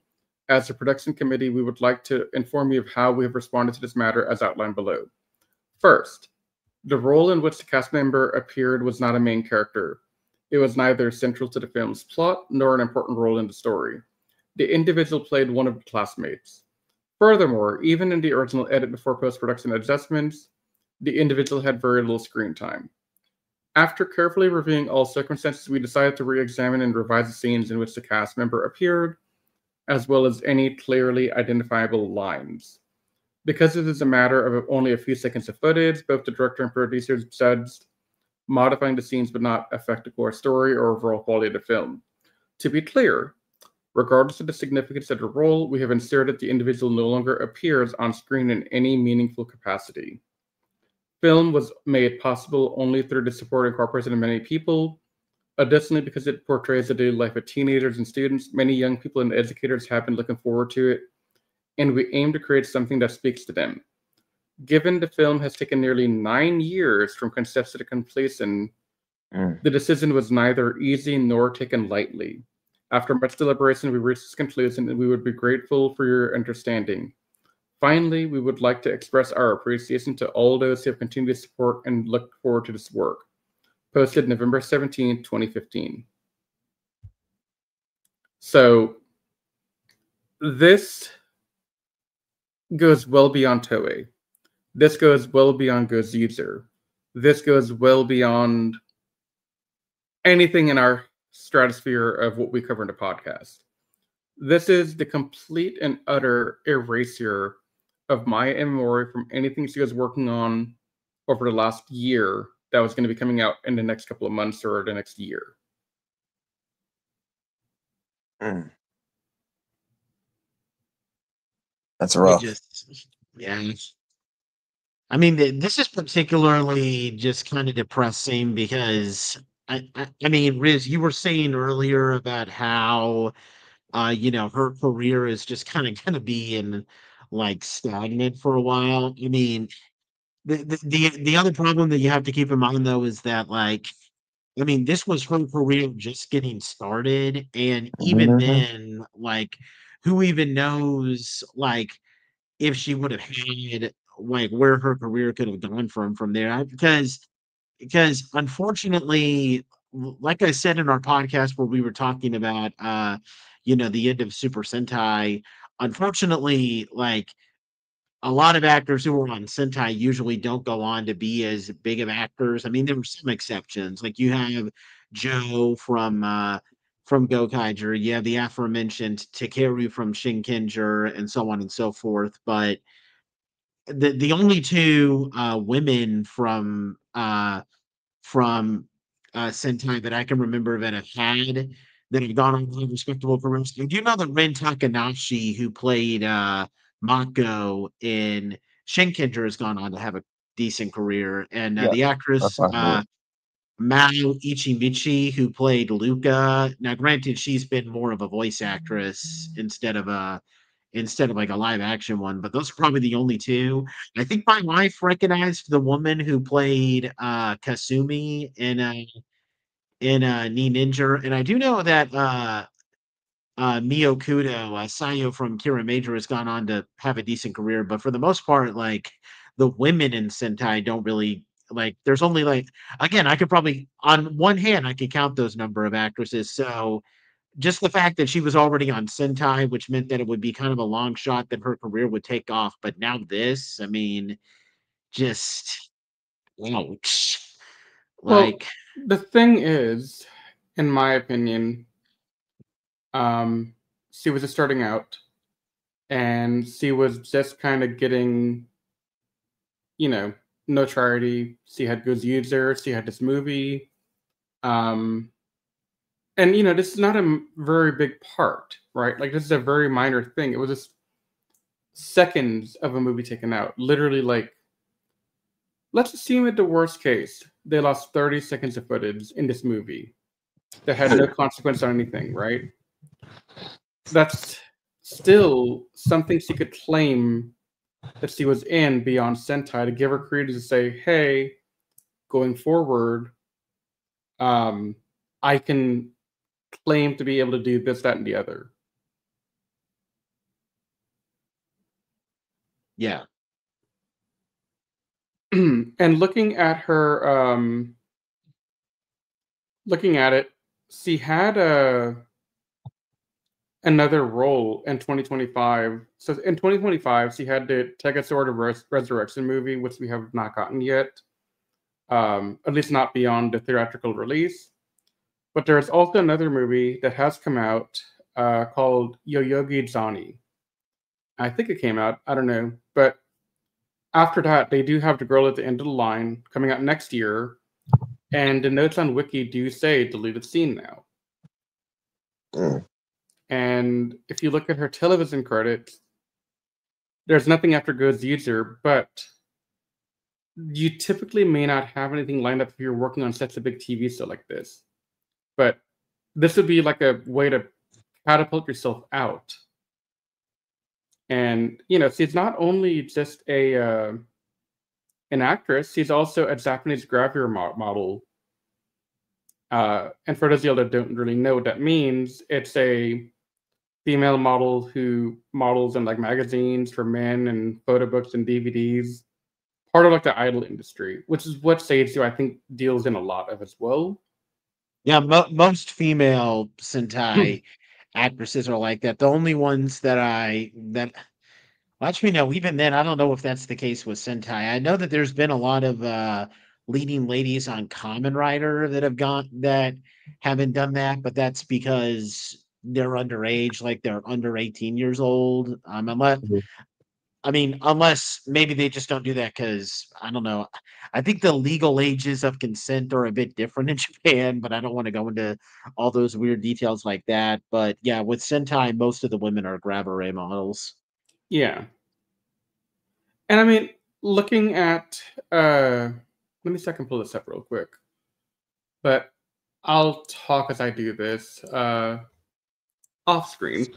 As a production committee, we would like to inform you of how we have responded to this matter as outlined below. First, the role in which the cast member appeared was not a main character. It was neither central to the film's plot nor an important role in the story. The individual played one of the classmates. Furthermore, even in the original edit before post-production adjustments, the individual had very little screen time. After carefully reviewing all circumstances, we decided to re-examine and revise the scenes in which the cast member appeared, as well as any clearly identifiable lines. Because it is a matter of only a few seconds of footage, both the director and producers judged modifying the scenes would not affect the core story or overall quality of the film. To be clear, regardless of the significance of the role, we have ensured that the individual no longer appears on screen in any meaningful capacity. Film was made possible only through the support and cooperation of many people. Additionally, because it portrays the daily life of teenagers and students, many young people and educators have been looking forward to it, and we aim to create something that speaks to them. Given the film has taken nearly 9 years from conception to completion, the decision was neither easy nor taken lightly. After much deliberation, we reached this conclusion, and we would be grateful for your understanding. Finally, we would like to express our appreciation to all those who have continued to support and look forward to this work. posted November 17th, 2015. So this goes well beyond Toei. This goes well beyond Gozyuger. This goes well beyond anything in our stratosphere of what we cover in the podcast. This is the complete and utter erasure of Maya Imamori from anything she was working on over the last year that was going to be coming out in the next couple of months or the next year. That's rough. Yeah. I mean, this is particularly just kind of depressing because I mean, Riz, you were saying earlier about how her career is just kind of going to be in like stagnant for a while. I mean, the other problem that you have to keep in mind though is that like I mean, this was her career just getting started, and even then, like, who even knows, like, if she would have had like where her career could have gone from there? Because unfortunately, like I said in our podcast where we were talking about, the end of Super Sentai, unfortunately, like a lot of actors who were on Sentai usually don't go on to be as big of actors. I mean, there were some exceptions. Like you have Joe from Gokaiger, you have the aforementioned Takeru from Shinkenger, and so on and so forth. But the only two women from Sentai that I can remember that have gone on to have respectable careers. Do you know that Ren Takanashi, who played Mako in Shinkenger, has gone on to have a decent career, and Yeah, the actress Mao Ichimichi, who played Luca. Now, granted, she's been more of a voice actress instead of like a live action one, but those are probably the only two. I think my wife recognized the woman who played Kasumi in Ni Ninja, and I do know that Mio Kudo, Sayo from Kira Major, has gone on to have a decent career, but for the most part, like the women in Sentai don't really like. There's only like again, I could probably on one hand I could count those number of actresses. So just the fact that she was already on Sentai, which meant that it would be kind of a long shot that her career would take off. But now this, I mean, just ouch. Well, Like, the thing is, in my opinion, she was just starting out, and she was just kind of getting, notoriety. She had Gozyuger, she had this movie, and this is not a very big part, right? Like this is a very minor thing. It was just seconds of a movie taken out. Literally, like, let's assume at the worst case, they lost 30 seconds of footage in this movie that had no consequence on anything, right? That's still something she could claim that she was in beyond Sentai to give her credit to say, hey, going forward, I can claim to be able to do this, that, and the other. yeah. And looking at her, looking at it, she had another role in 2025. So in 2025, she had the Tegazord Resurrection movie, which we have not gotten yet, at least not beyond the theatrical release. But there's also another movie that has come out called Yoyogi Zani. I think it came out, I don't know. But after that, they do have The Girl at the End of the Line coming out next year. And the notes on Wiki do say deleted scene now. And if you look at her television credits, there's nothing after Gozyuger, but you typically may not have anything lined up if you're working on such a big TV show like this. But this would be like a way to catapult yourself out. And, she's not only just an actress, she's also a Japanese gravure model. And for those of you that don't really know what that means, it's a female model who models in like magazines for men and photo books and DVDs. part of like the idol industry, which is what Seizu I think deals in a lot of as well. Yeah, most female Sentai actresses are like that. The only ones that well, actually, no, even then, I don't know if that's the case with Sentai. I know that there's been a lot of leading ladies on Kamen Rider that haven't done that, but that's because they're underage, like they're under 18 years old. Unless maybe they just don't do that because I don't know. I think the legal ages of consent are a bit different in Japan, but I don't want to go into all those weird details like that. But yeah, with Sentai, most of the women are grabber models. Yeah. And I mean, looking at let me see if I can pull this up real quick. But I'll talk as I do this off screen.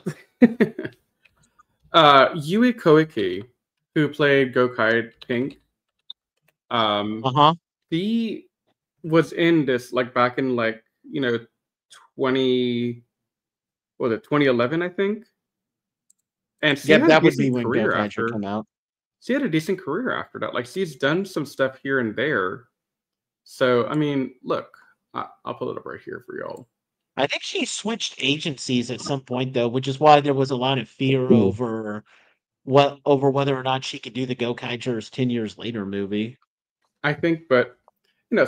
Yui Koike, who played Gokai Pink, he was in this like back in 2011, I think. And she had a that would be decent when career Gokai after. come out. She had a decent career after that. Like she's done some stuff here and there. So I mean, look, I'll pull it up right here for y'all. I think she switched agencies at some point though, which is why there was a lot of fear over whether or not she could do the Gokaijers 10 years later movie. I think, but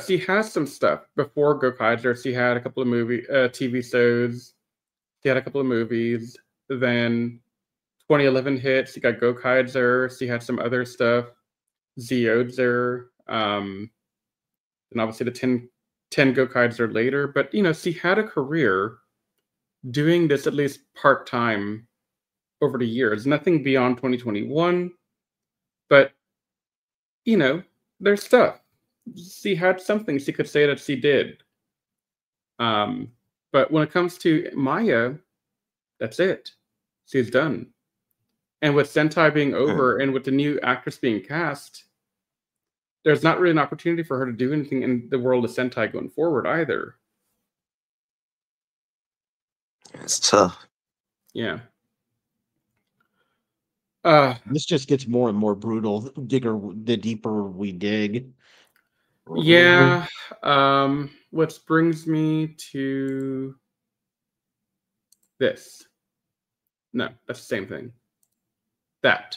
she has some stuff before Gokaiger. She had a couple of TV shows. She had a couple of movies. Then 2011 hit. She got Gokaiger. She had some other stuff. Zyuger. And obviously the 10 Gokaiger later. But she had a career doing this at least part-time over the years. Nothing beyond 2021. But there's stuff. She had something she could say that she did. But when it comes to Maya, that's it. She's done. And with Sentai being over and with the new actress being cast, there's not really an opportunity for her to do anything in the world of Sentai going forward either. It's tough. Yeah. This just gets more and more brutal the deeper we dig. Yeah. Which brings me to this. No, that's the same thing. That.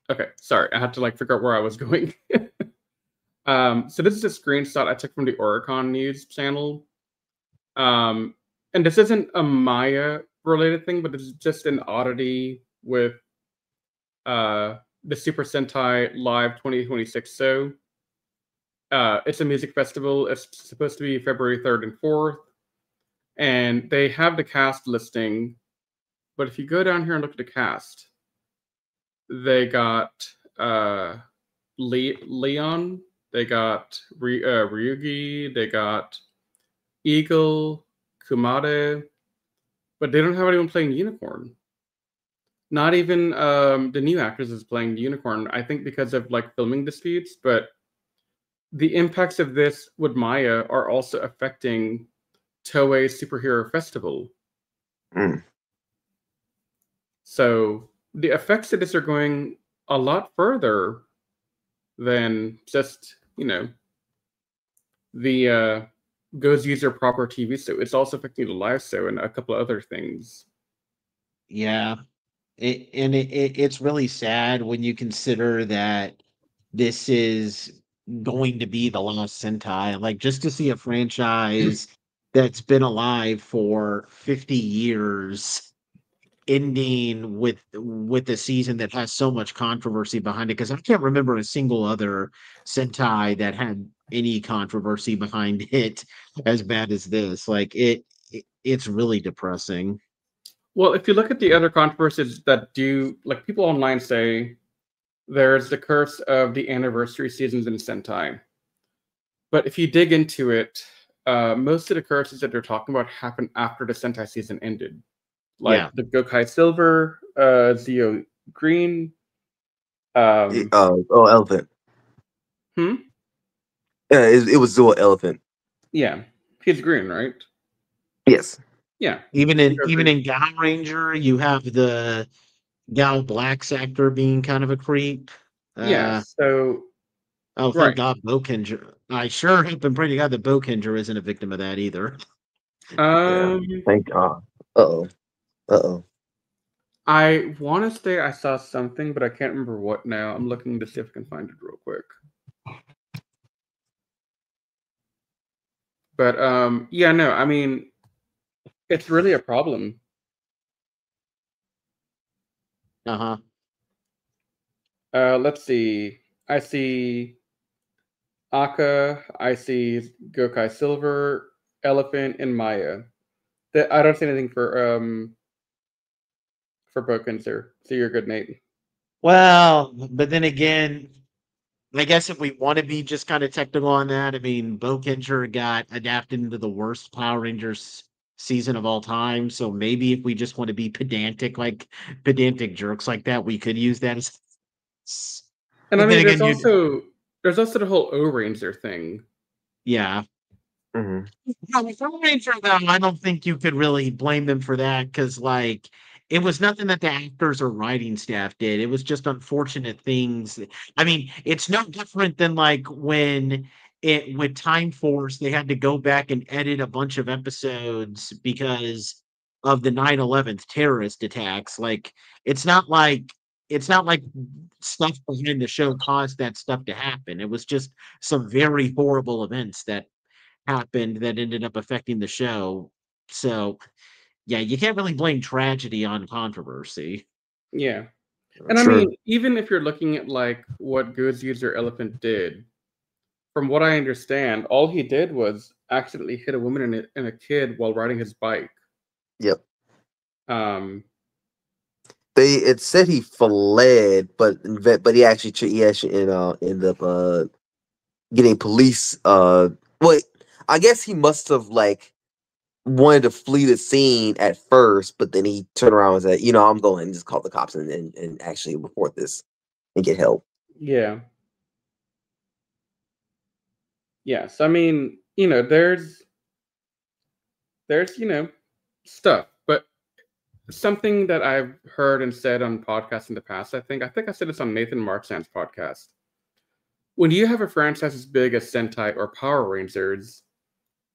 Okay, sorry. I had to figure out where I was going. So this is a screenshot I took from the Oricon News channel. And this isn't a Maya related thing, but it's just an oddity with the Super Sentai Live 2026 show. It's a music festival. It's supposed to be February 3rd and 4th. And they have the cast listing. But if you go down here and look at the cast, they got Leon, they got Ryugi, they got Eagle, Kumade, but they don't have anyone playing Unicorn. Not even the new actress is playing Unicorn, I think because of filming disputes, but the impacts of this with Maya are also affecting Toei Superhero Festival. So the effects of this are going a lot further than just, the Gozyuger proper TV show. It's also affecting the live show and a couple of other things. Yeah. It's really sad when you consider that this is going to be the last Sentai. Just to see a franchise that's been alive for 50 years ending with a season that has so much controversy behind it, because I can't remember a single other Sentai that had any controversy behind it as bad as this. It's really depressing. Well, if you look at the other controversies that people online say there's the curse of the anniversary seasons in Sentai. But if you dig into it, most of the curses that they're talking about happened after the Sentai season ended. The Gokai Silver, Zio Green. Elephant. Yeah, it was Zio Elephant. Yeah, he's green, right? Yes. Yeah. Even in Gal Ranger, you have the Gal Black sector being kind of a creep. Yeah. So Oh, thank Right. God, Bokenger. I sure hope and pray to God that Bokenger isn't a victim of that either. Yeah. Thank God. Uh-oh. Uh-oh. I want to say I saw something, but I can't remember what now. I'm looking to see if I can find it real quick. But yeah, no, I mean, it's really a problem. Uh-huh. Let's see. I see Akka, I see Gokai Silver, Elephant, and Maya. I don't see anything for Bokenser. So you're good, Nate. Well, but then again, I guess if we want to be just kind of technical on that, I mean, Bokenger got adapted into the worst Power Rangers season of all time. So maybe if we just want to be pedantic, like pedantic jerks like that, we could use that as. And I But then mean, again, you there's also the whole O-Ranger thing. yeah. Mm-hmm. No, with Power Ranger, though, I don't think you could really blame them for that because, like, it was nothing that the actors or writing staff did. It was just unfortunate things. I mean, it's no different than like when it with Time Force, they had to go back and edit a bunch of episodes because of the 9/11 terrorist attacks. Like, it's not like stuff behind the show caused that stuff to happen. It was just some very horrible events that happened that ended up affecting the show. So, yeah, you can't really blame tragedy on controversy. Yeah. And I True. mean, even if you're looking at like what Gozyuger Elephant did, from what I understand, all he did was accidentally hit a woman and a kid while riding his bike. Yep. Um, It said he fled, but he actually ended up getting police. Wait, I guess he must have like wanted to flee the scene at first, but then he turned around and said, I'm going and just call the cops and actually report this and get help. yeah. Yes. I mean, there's stuff, but something that I've heard and said on podcasts in the past, I think I said this on Nathan Marksand's podcast. When you have a franchise as big as Sentai or Power Rangers,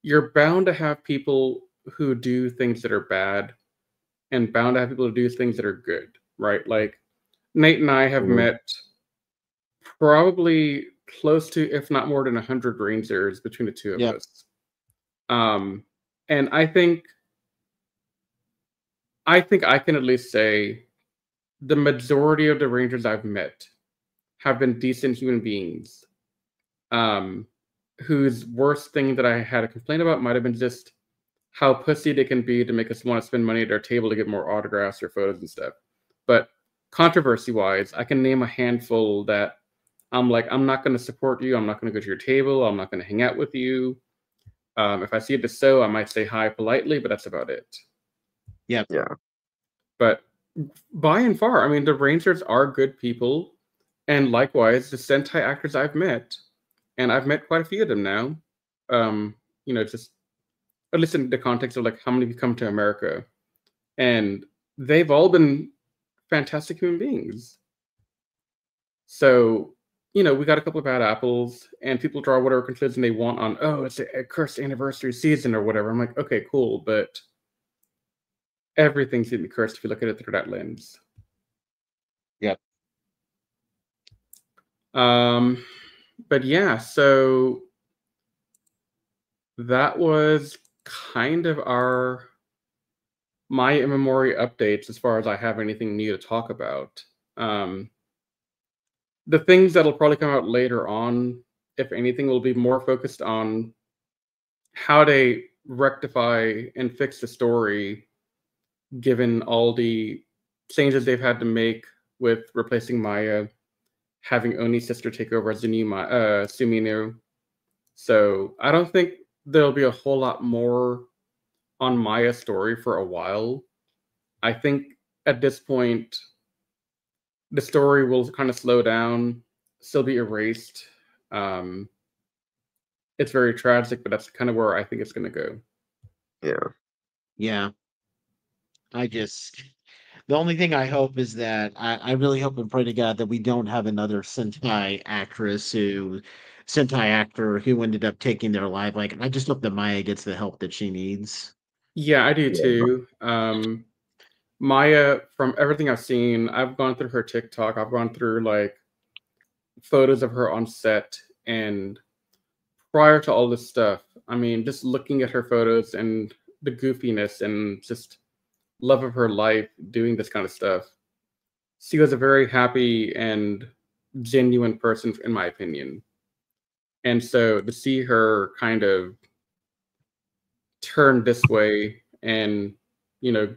you're bound to have people who do things that are bad and bound to have people who do things that are good, right? Like Nate and I have Mhm. met probably close to, if not more than 100 Rangers between the two of Yep. us. And I think I can at least say the majority of the Rangers I've met have been decent human beings. Whose worst thing that I had a complaint about might have been just how pussy they can be to make us want to spend money at their table to get more autographs or photos and stuff. But controversy wise, I can name a handful that I'm like, I'm not going to support you. I'm not going to go to your table. I'm not going to hang out with you. If I see it as so, I might say hi politely, but that's about it. Yep. Yeah. But by and far, I mean, the Rangers are good people. And likewise, the Sentai actors I've met, and I've met quite a few of them now, just at least in the context of like how many have come to America. And they've all been fantastic human beings. So, we got a couple of bad apples, and people draw whatever conclusion they want on, oh, it's a cursed anniversary season or whatever. I'm like, okay, cool, but everything's gonna be cursed if you look at it through that lens. Yep. But yeah, so that was kind of our Maya Imamori updates as far as I have anything new to talk about. The things that'll probably come out later on, if anything, will be more focused on how they rectify and fix the story, given all the changes they've had to make with replacing Maya, having Oni's sister take over as the new Sumino. So I don't think there'll be a whole lot more on Maya's story for a while. I think at this point, the story will kind of slow down, still be erased. It's very tragic, but that's kind of where I think it's going to go. Yeah. Yeah. I just The only thing I hope is that I really hope and pray to God that we don't have another Sentai actor who ended up taking their life. Like, I just hope that Maya gets the help that she needs. Yeah, I do Yeah. too. Maya, from everything I've seen, I've gone through her TikTok. I've gone through like photos of her on set, and prior to all this stuff, I mean, just looking at her photos and the goofiness and just love of her life doing this kind of stuff. She was a very happy and genuine person, in my opinion. And so to see her kind of turn this way and,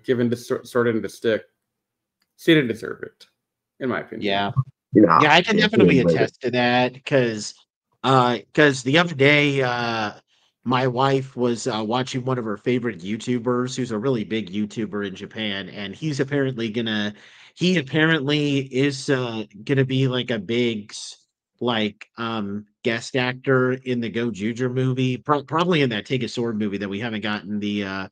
given this sort of the stick, she didn't deserve it, in my opinion. Yeah. Yeah. Yeah, I can Yeah, definitely but attest to that because the other day my wife was watching one of her favorite YouTubers who's a really big YouTuber in Japan, and he apparently is gonna be like a big guest actor in the Gozyuger movie, probably in that Take a Sword movie that we haven't gotten the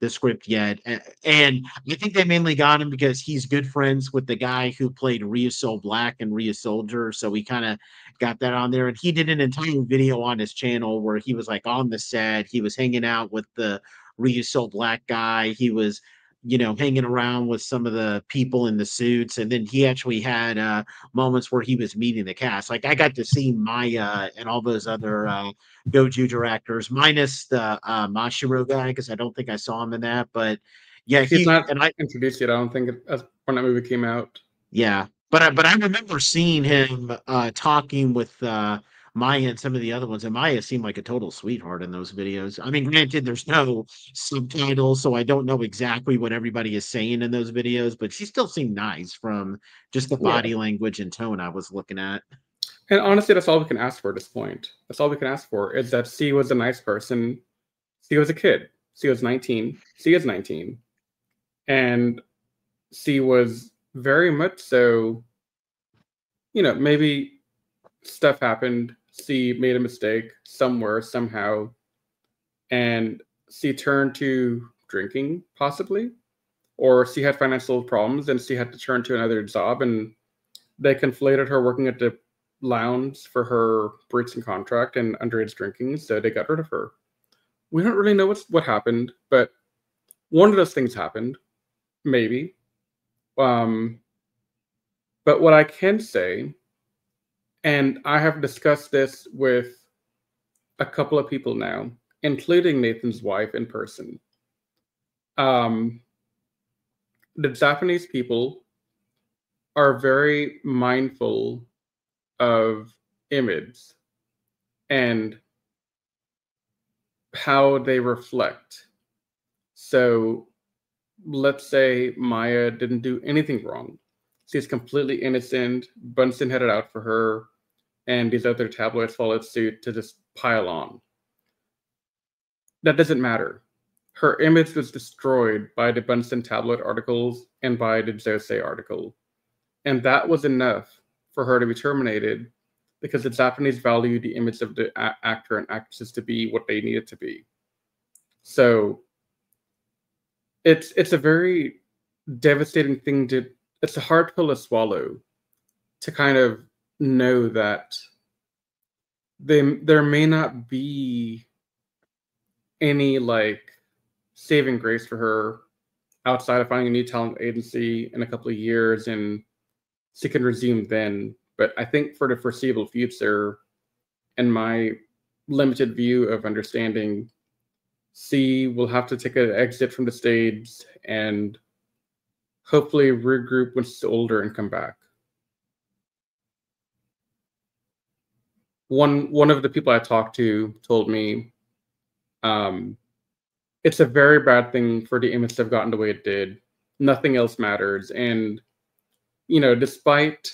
script yet. And I think they mainly got him because he's good friends with the guy who played Ryuso Black and Soldier. So we kind of got that on there. And he did an entire video on his channel where he was like on the set. He was hanging out with the Ryuso Black guy. He was, hanging around with some of the people in the suits. And then he actually had moments where he was meeting the cast. Like I got to see Maya and all those other Gojuger actors, minus the Mashiro guy, because I don't think I saw him in that. But yeah, He's not introduced yet, I don't think, when that movie came out. yeah, but I remember seeing him talking with Maya and some of the other ones, and Maya seemed like a total sweetheart in those videos. I mean, granted, there's no subtitles, so I don't know exactly what everybody is saying in those videos, but she still seemed nice from just the Yeah. body language and tone I was looking at. And honestly, that's all we can ask for at this point. That's all we can ask for is that C was a nice person. C was a kid. C was 19. C is 19. And C was very much so, maybe stuff happened. C made a mistake somewhere, somehow. And C turned to drinking, possibly. Or C had financial problems and C had to turn to another job. And they conflated her working at the lounge for her breaching contract and underage drinking, so they got rid of her. We don't really know what happened, but one of those things happened, maybe. But what I can say, and I have discussed this with a couple of people now, including Nathan's wife in person. The Japanese people are very mindful of image and how they reflect. So let's say Maya didn't do anything wrong. She's completely innocent. Bunsen had it out for her, and these other tabloids followed suit to just pile on. That doesn't matter. Her image was destroyed by the Bunsen tabloid articles and by the Josei article. And that was enough for her to be terminated because the Japanese value the image of the actor and actresses to be what they need it to be. So it's a very devastating thing it's a hard pill to swallow to kind of know that there may not be any like saving grace for her outside of finding a new talent agency in a couple of years and she can resume then. But I think for the foreseeable future, in my limited view of understanding, C will have to take an exit from the stage and hopefully regroup when she's older and come back. One of the people I talked to told me it's a very bad thing for the image to have gotten the way it did. Nothing else matters. And, despite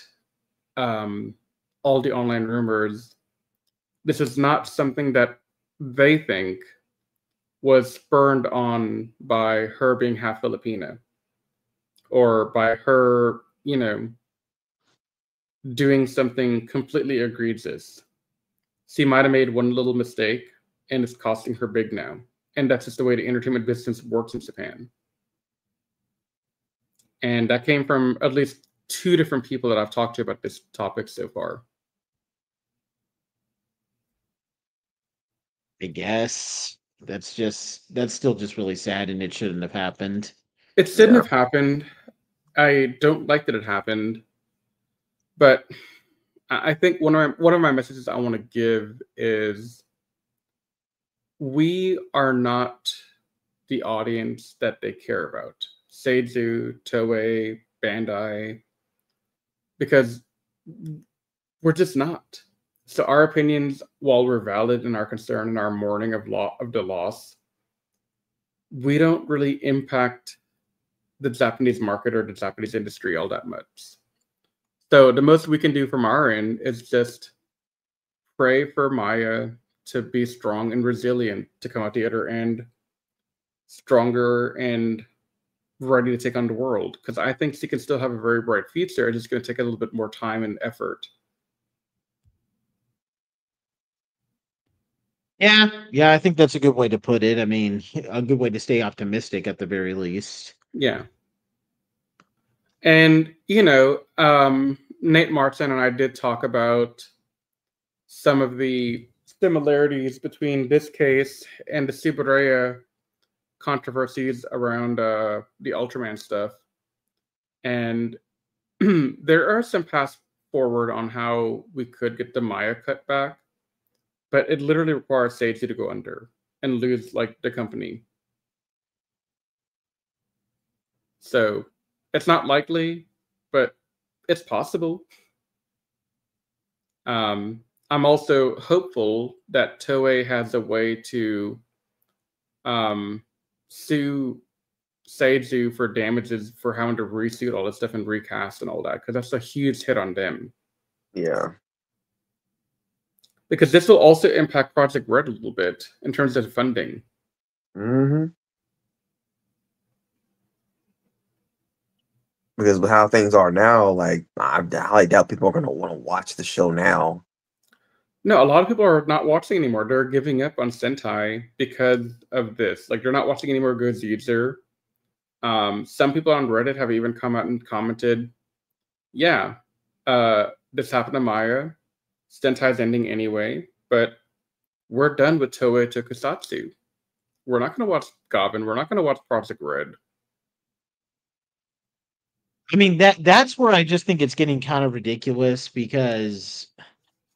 all the online rumors, this is not something that they think was spurned on by her being half Filipina or by her, doing something completely egregious. She might have made one little mistake and it's costing her big now. And that's just the way the entertainment business works in Japan. And that came from at least 2 different people that I've talked to about this topic so far. I guess that's still just really sad, and it shouldn't have happened. It shouldn't have happened. I don't like that it happened, but I think one of my messages I want to give is we are not the audience that they care about. Seizu, Toei, Bandai, because we're just not. So our opinions, while we're valid in our concern and our mourning of the loss, we don't really impact the Japanese market or the Japanese industry all that much. So the most we can do from our end is just pray for Maya to be strong and resilient, to come out the other end stronger and ready to take on the world. Because I think she can still have a very bright future. It's just going to take a little bit more time and effort. Yeah, I think that's a good way to put it. I mean, a good way to stay optimistic at the very least. Yeah. And, Nate Martin and I did talk about some of the similarities between this case and the Subaraya controversies around the Ultraman stuff. And there are some paths forward on how we could get the Maya cut back, but it literally requires Seiji to go under and lose the company. So it's not likely, but it's possible. I'm also hopeful that Toei has a way to sue Seizu for damages for having to reshoot all this stuff and recast and all that, because that's a huge hit on them. Yeah. Because this will also impact Project Red a little bit in terms of funding. Mm-hmm. Because with how things are now, I highly doubt people are going to want to watch the show now. No, a lot of people are not watching anymore. They're giving up on Sentai because of this. They're not watching any more Gozyuger. Some people on Reddit have even come out and commented, yeah, this happened to Maya. Sentai's ending anyway, but we're done with Toei Tokusatsu. We're not going to watch Goblin. We're not going to watch Project Red. I mean, that's where I just think it's getting kind of ridiculous, because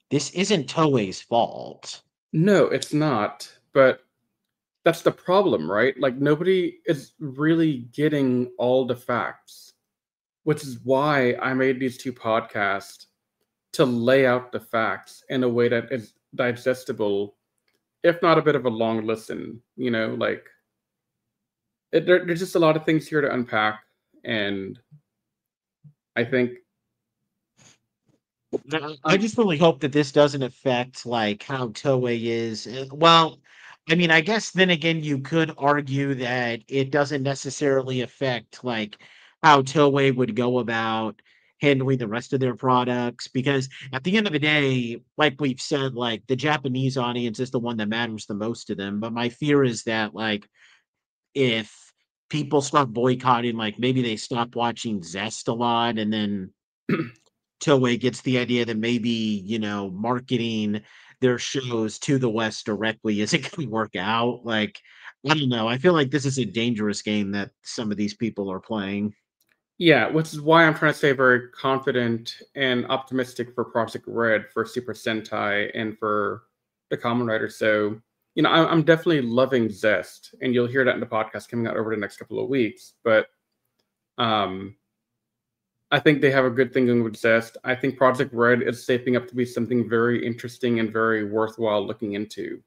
this isn't Toei's fault. No, it's not. But that's the problem, right? Nobody is really getting all the facts, which is why I made these 2 podcasts, to lay out the facts in a way that is digestible, if not a bit of a long listen. There's just a lot of things here to unpack, and I think I just really hope that this doesn't affect how Toei is. Well, I mean, I guess then again, you could argue that it doesn't necessarily affect how Toei would go about handling the rest of their products, because at the end of the day, like we've said, the Japanese audience is the one that matters the most to them. But my fear is that if people start boycotting, maybe they stop watching Zest a lot, and then Toei gets the idea that maybe, marketing their shows to the West directly isn't going to work out. I don't know. I feel like this is a dangerous game that some of these people are playing. Yeah, which is why I'm trying to stay very confident and optimistic for Project Red, for Super Sentai, and for the Kamen Rider. So, I'm definitely loving Zest, and you'll hear that in the podcast coming out over the next couple of weeks. But I think they have a good thing going with Zest. I think Project Red is shaping up to be something very interesting and very worthwhile looking into.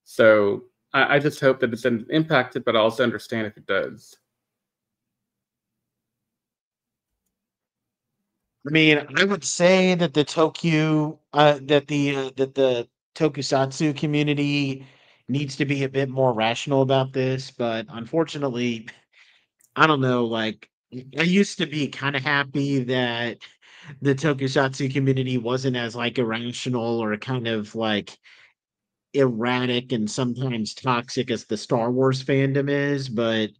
So I just hope that it's impacted, but I also understand if it does. I mean, I would say that the tokusatsu community needs to be a bit more rational about this, but unfortunately, I don't know. I used to be kind of happy that the tokusatsu community wasn't as irrational or kind of erratic and sometimes toxic as the Star Wars fandom is, but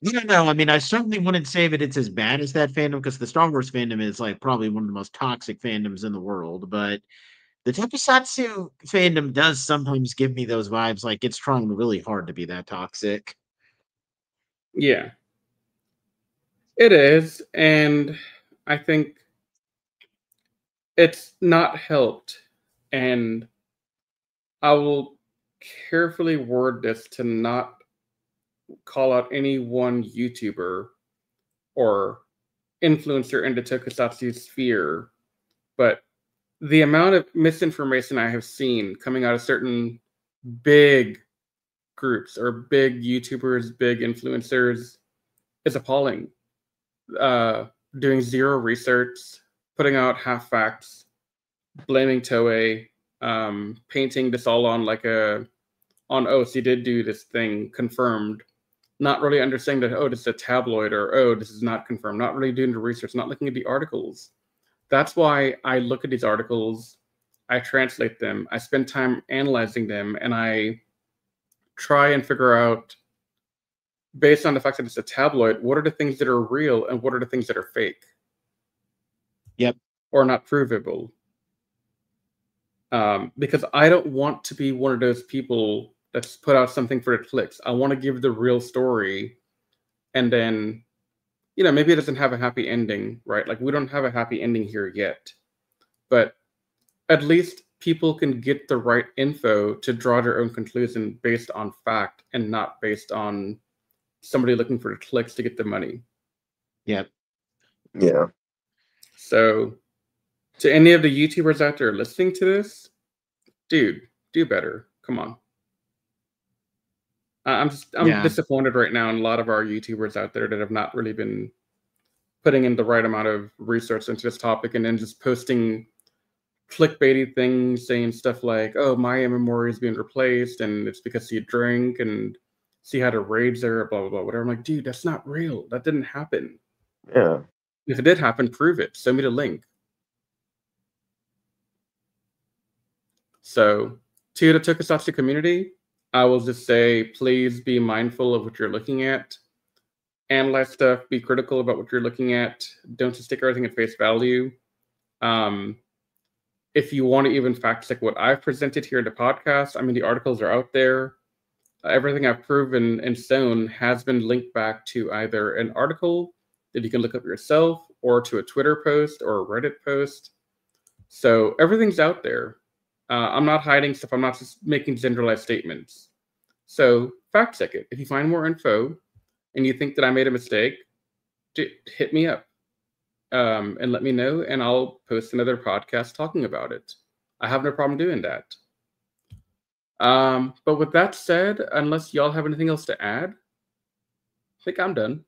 No. I mean, I certainly wouldn't say that it's as bad as that fandom because the Star Wars fandom is like probably one of the most toxic fandoms in the world. But the tokusatsu fandom does sometimes give me those vibes, like it's trying really hard to be that toxic. Yeah, it is, and I think it's not helped. And I will carefully word this to not call out any one YouTuber or influencer in the tokusatsu sphere, but the amount of misinformation I have seen coming out of certain big groups or big YouTubers, big influencers is appalling. Doing zero research, putting out half facts, blaming Toei, painting this all on oh, so you did do this thing, confirmed, not really understanding that, oh, this is a tabloid, or oh, this is not confirmed, not really doing the research, not looking at the articles. That's why I look at these articles, I translate them, I spend time analyzing them, and I try and figure out, based on the fact that it's a tabloid, what are the things that are real and what are the things that are fake? Yep. Or not provable. Because I don't want to be one of those people that's put out something for the clicks. I want to give the real story, and then, maybe it doesn't have a happy ending, right? Like, we don't have a happy ending here yet, but at least people can get the right info to draw their own conclusion based on fact and not based on somebody looking for the clicks to get the money. Yep. Yeah. So, to any of the YouTubers out there listening to this, dude, do better. Come on. I'm disappointed right now in a lot of our YouTubers out there that have not really been putting in the right amount of research into this topic, and then just posting clickbaity things saying stuff like, oh, Maya Imamori is being replaced and it's because he drank and she had a rage there, blah, blah, blah, whatever. I'm like, dude, that's not real. That didn't happen. Yeah. If it did happen, prove it. Send me the link. So, to the tokusatsu community, I will just say, please be mindful of what you're looking at. Analyze stuff. Be critical about what you're looking at. Don't just take everything at face value. If you want to even fact check what I've presented here in the podcast, I mean, the articles are out there. Everything I've proven and shown has been linked back to either an article that you can look up yourself, or to a Twitter post or a Reddit post. So everything's out there. I'm not hiding stuff. I'm not just making generalized statements. So fact check it. If you find more info and you think that I made a mistake, hit me up and let me know, and I'll post another podcast talking about it. I have no problem doing that. But with that said, unless y'all have anything else to add, I think I'm done.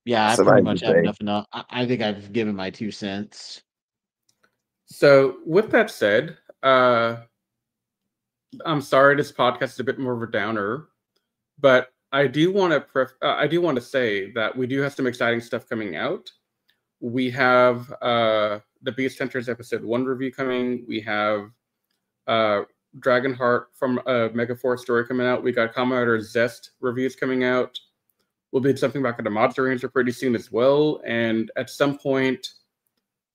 Yeah, I pretty much have enough. I think I've given my 2 cents. So with that said, I'm sorry this podcast is a bit more of a downer, but I do want to say that we do have some exciting stuff coming out. We have the Beast Hunters episode 1 review coming. We have Dragonheart from Megaforce story coming out. We got Kamen Rider Zest reviews coming out. We'll be something back at the Monster Ranger pretty soon as well. And at some point,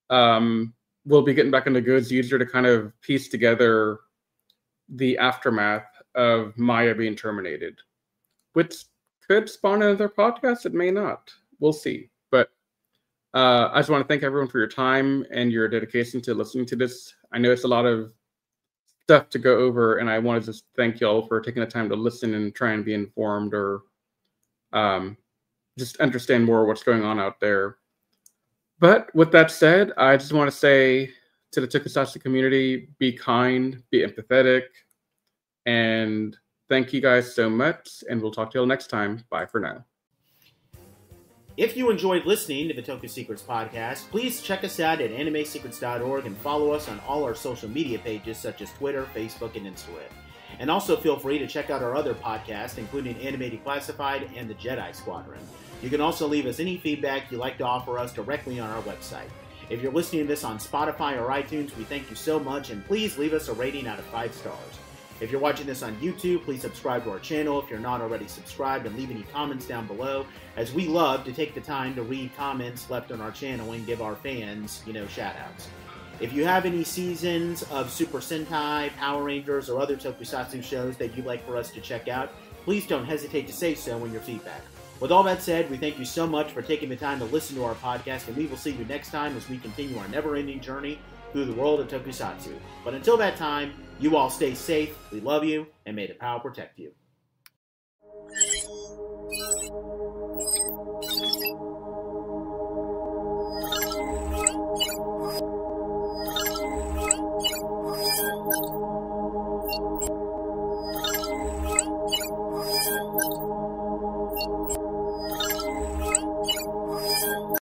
we'll be getting back into Gozyuger to kind of piece together the aftermath of Maya being terminated, which could spawn another podcast. It may not. We'll see. But I just want to thank everyone for your time and your dedication to listening to this. I know it's a lot of stuff to go over, and I want to just thank y'all for taking the time to listen and try and be informed, or just understand more what's going on out there. But with that said, I just want to say to the tokusatsu community, be kind, be empathetic, and thank you guys so much, and we'll talk to y'all next time. Bye for now. If you enjoyed listening to the Toku Secrets podcast, please check us out at animesecrets.org and follow us on all our social media pages such as Twitter, Facebook, and Instagram. And also feel free to check out our other podcasts, including Anime Declassified and the Jedi Squadron. You can also leave us any feedback you'd like to offer us directly on our website. If you're listening to this on Spotify or iTunes, we thank you so much, and please leave us a rating out of 5 stars. If you're watching this on YouTube, please subscribe to our channel if you're not already subscribed, and leave any comments down below, as we love to take the time to read comments left on our channel and give our fans, shout-outs. If you have any seasons of Super Sentai, Power Rangers, or other tokusatsu shows that you'd like for us to check out, please don't hesitate to say so in your feedback. With all that said, we thank you so much for taking the time to listen to our podcast, and we will see you next time as we continue our never-ending journey through the world of tokusatsu. But until that time, you all stay safe, we love you, and may the power protect you. Thank you.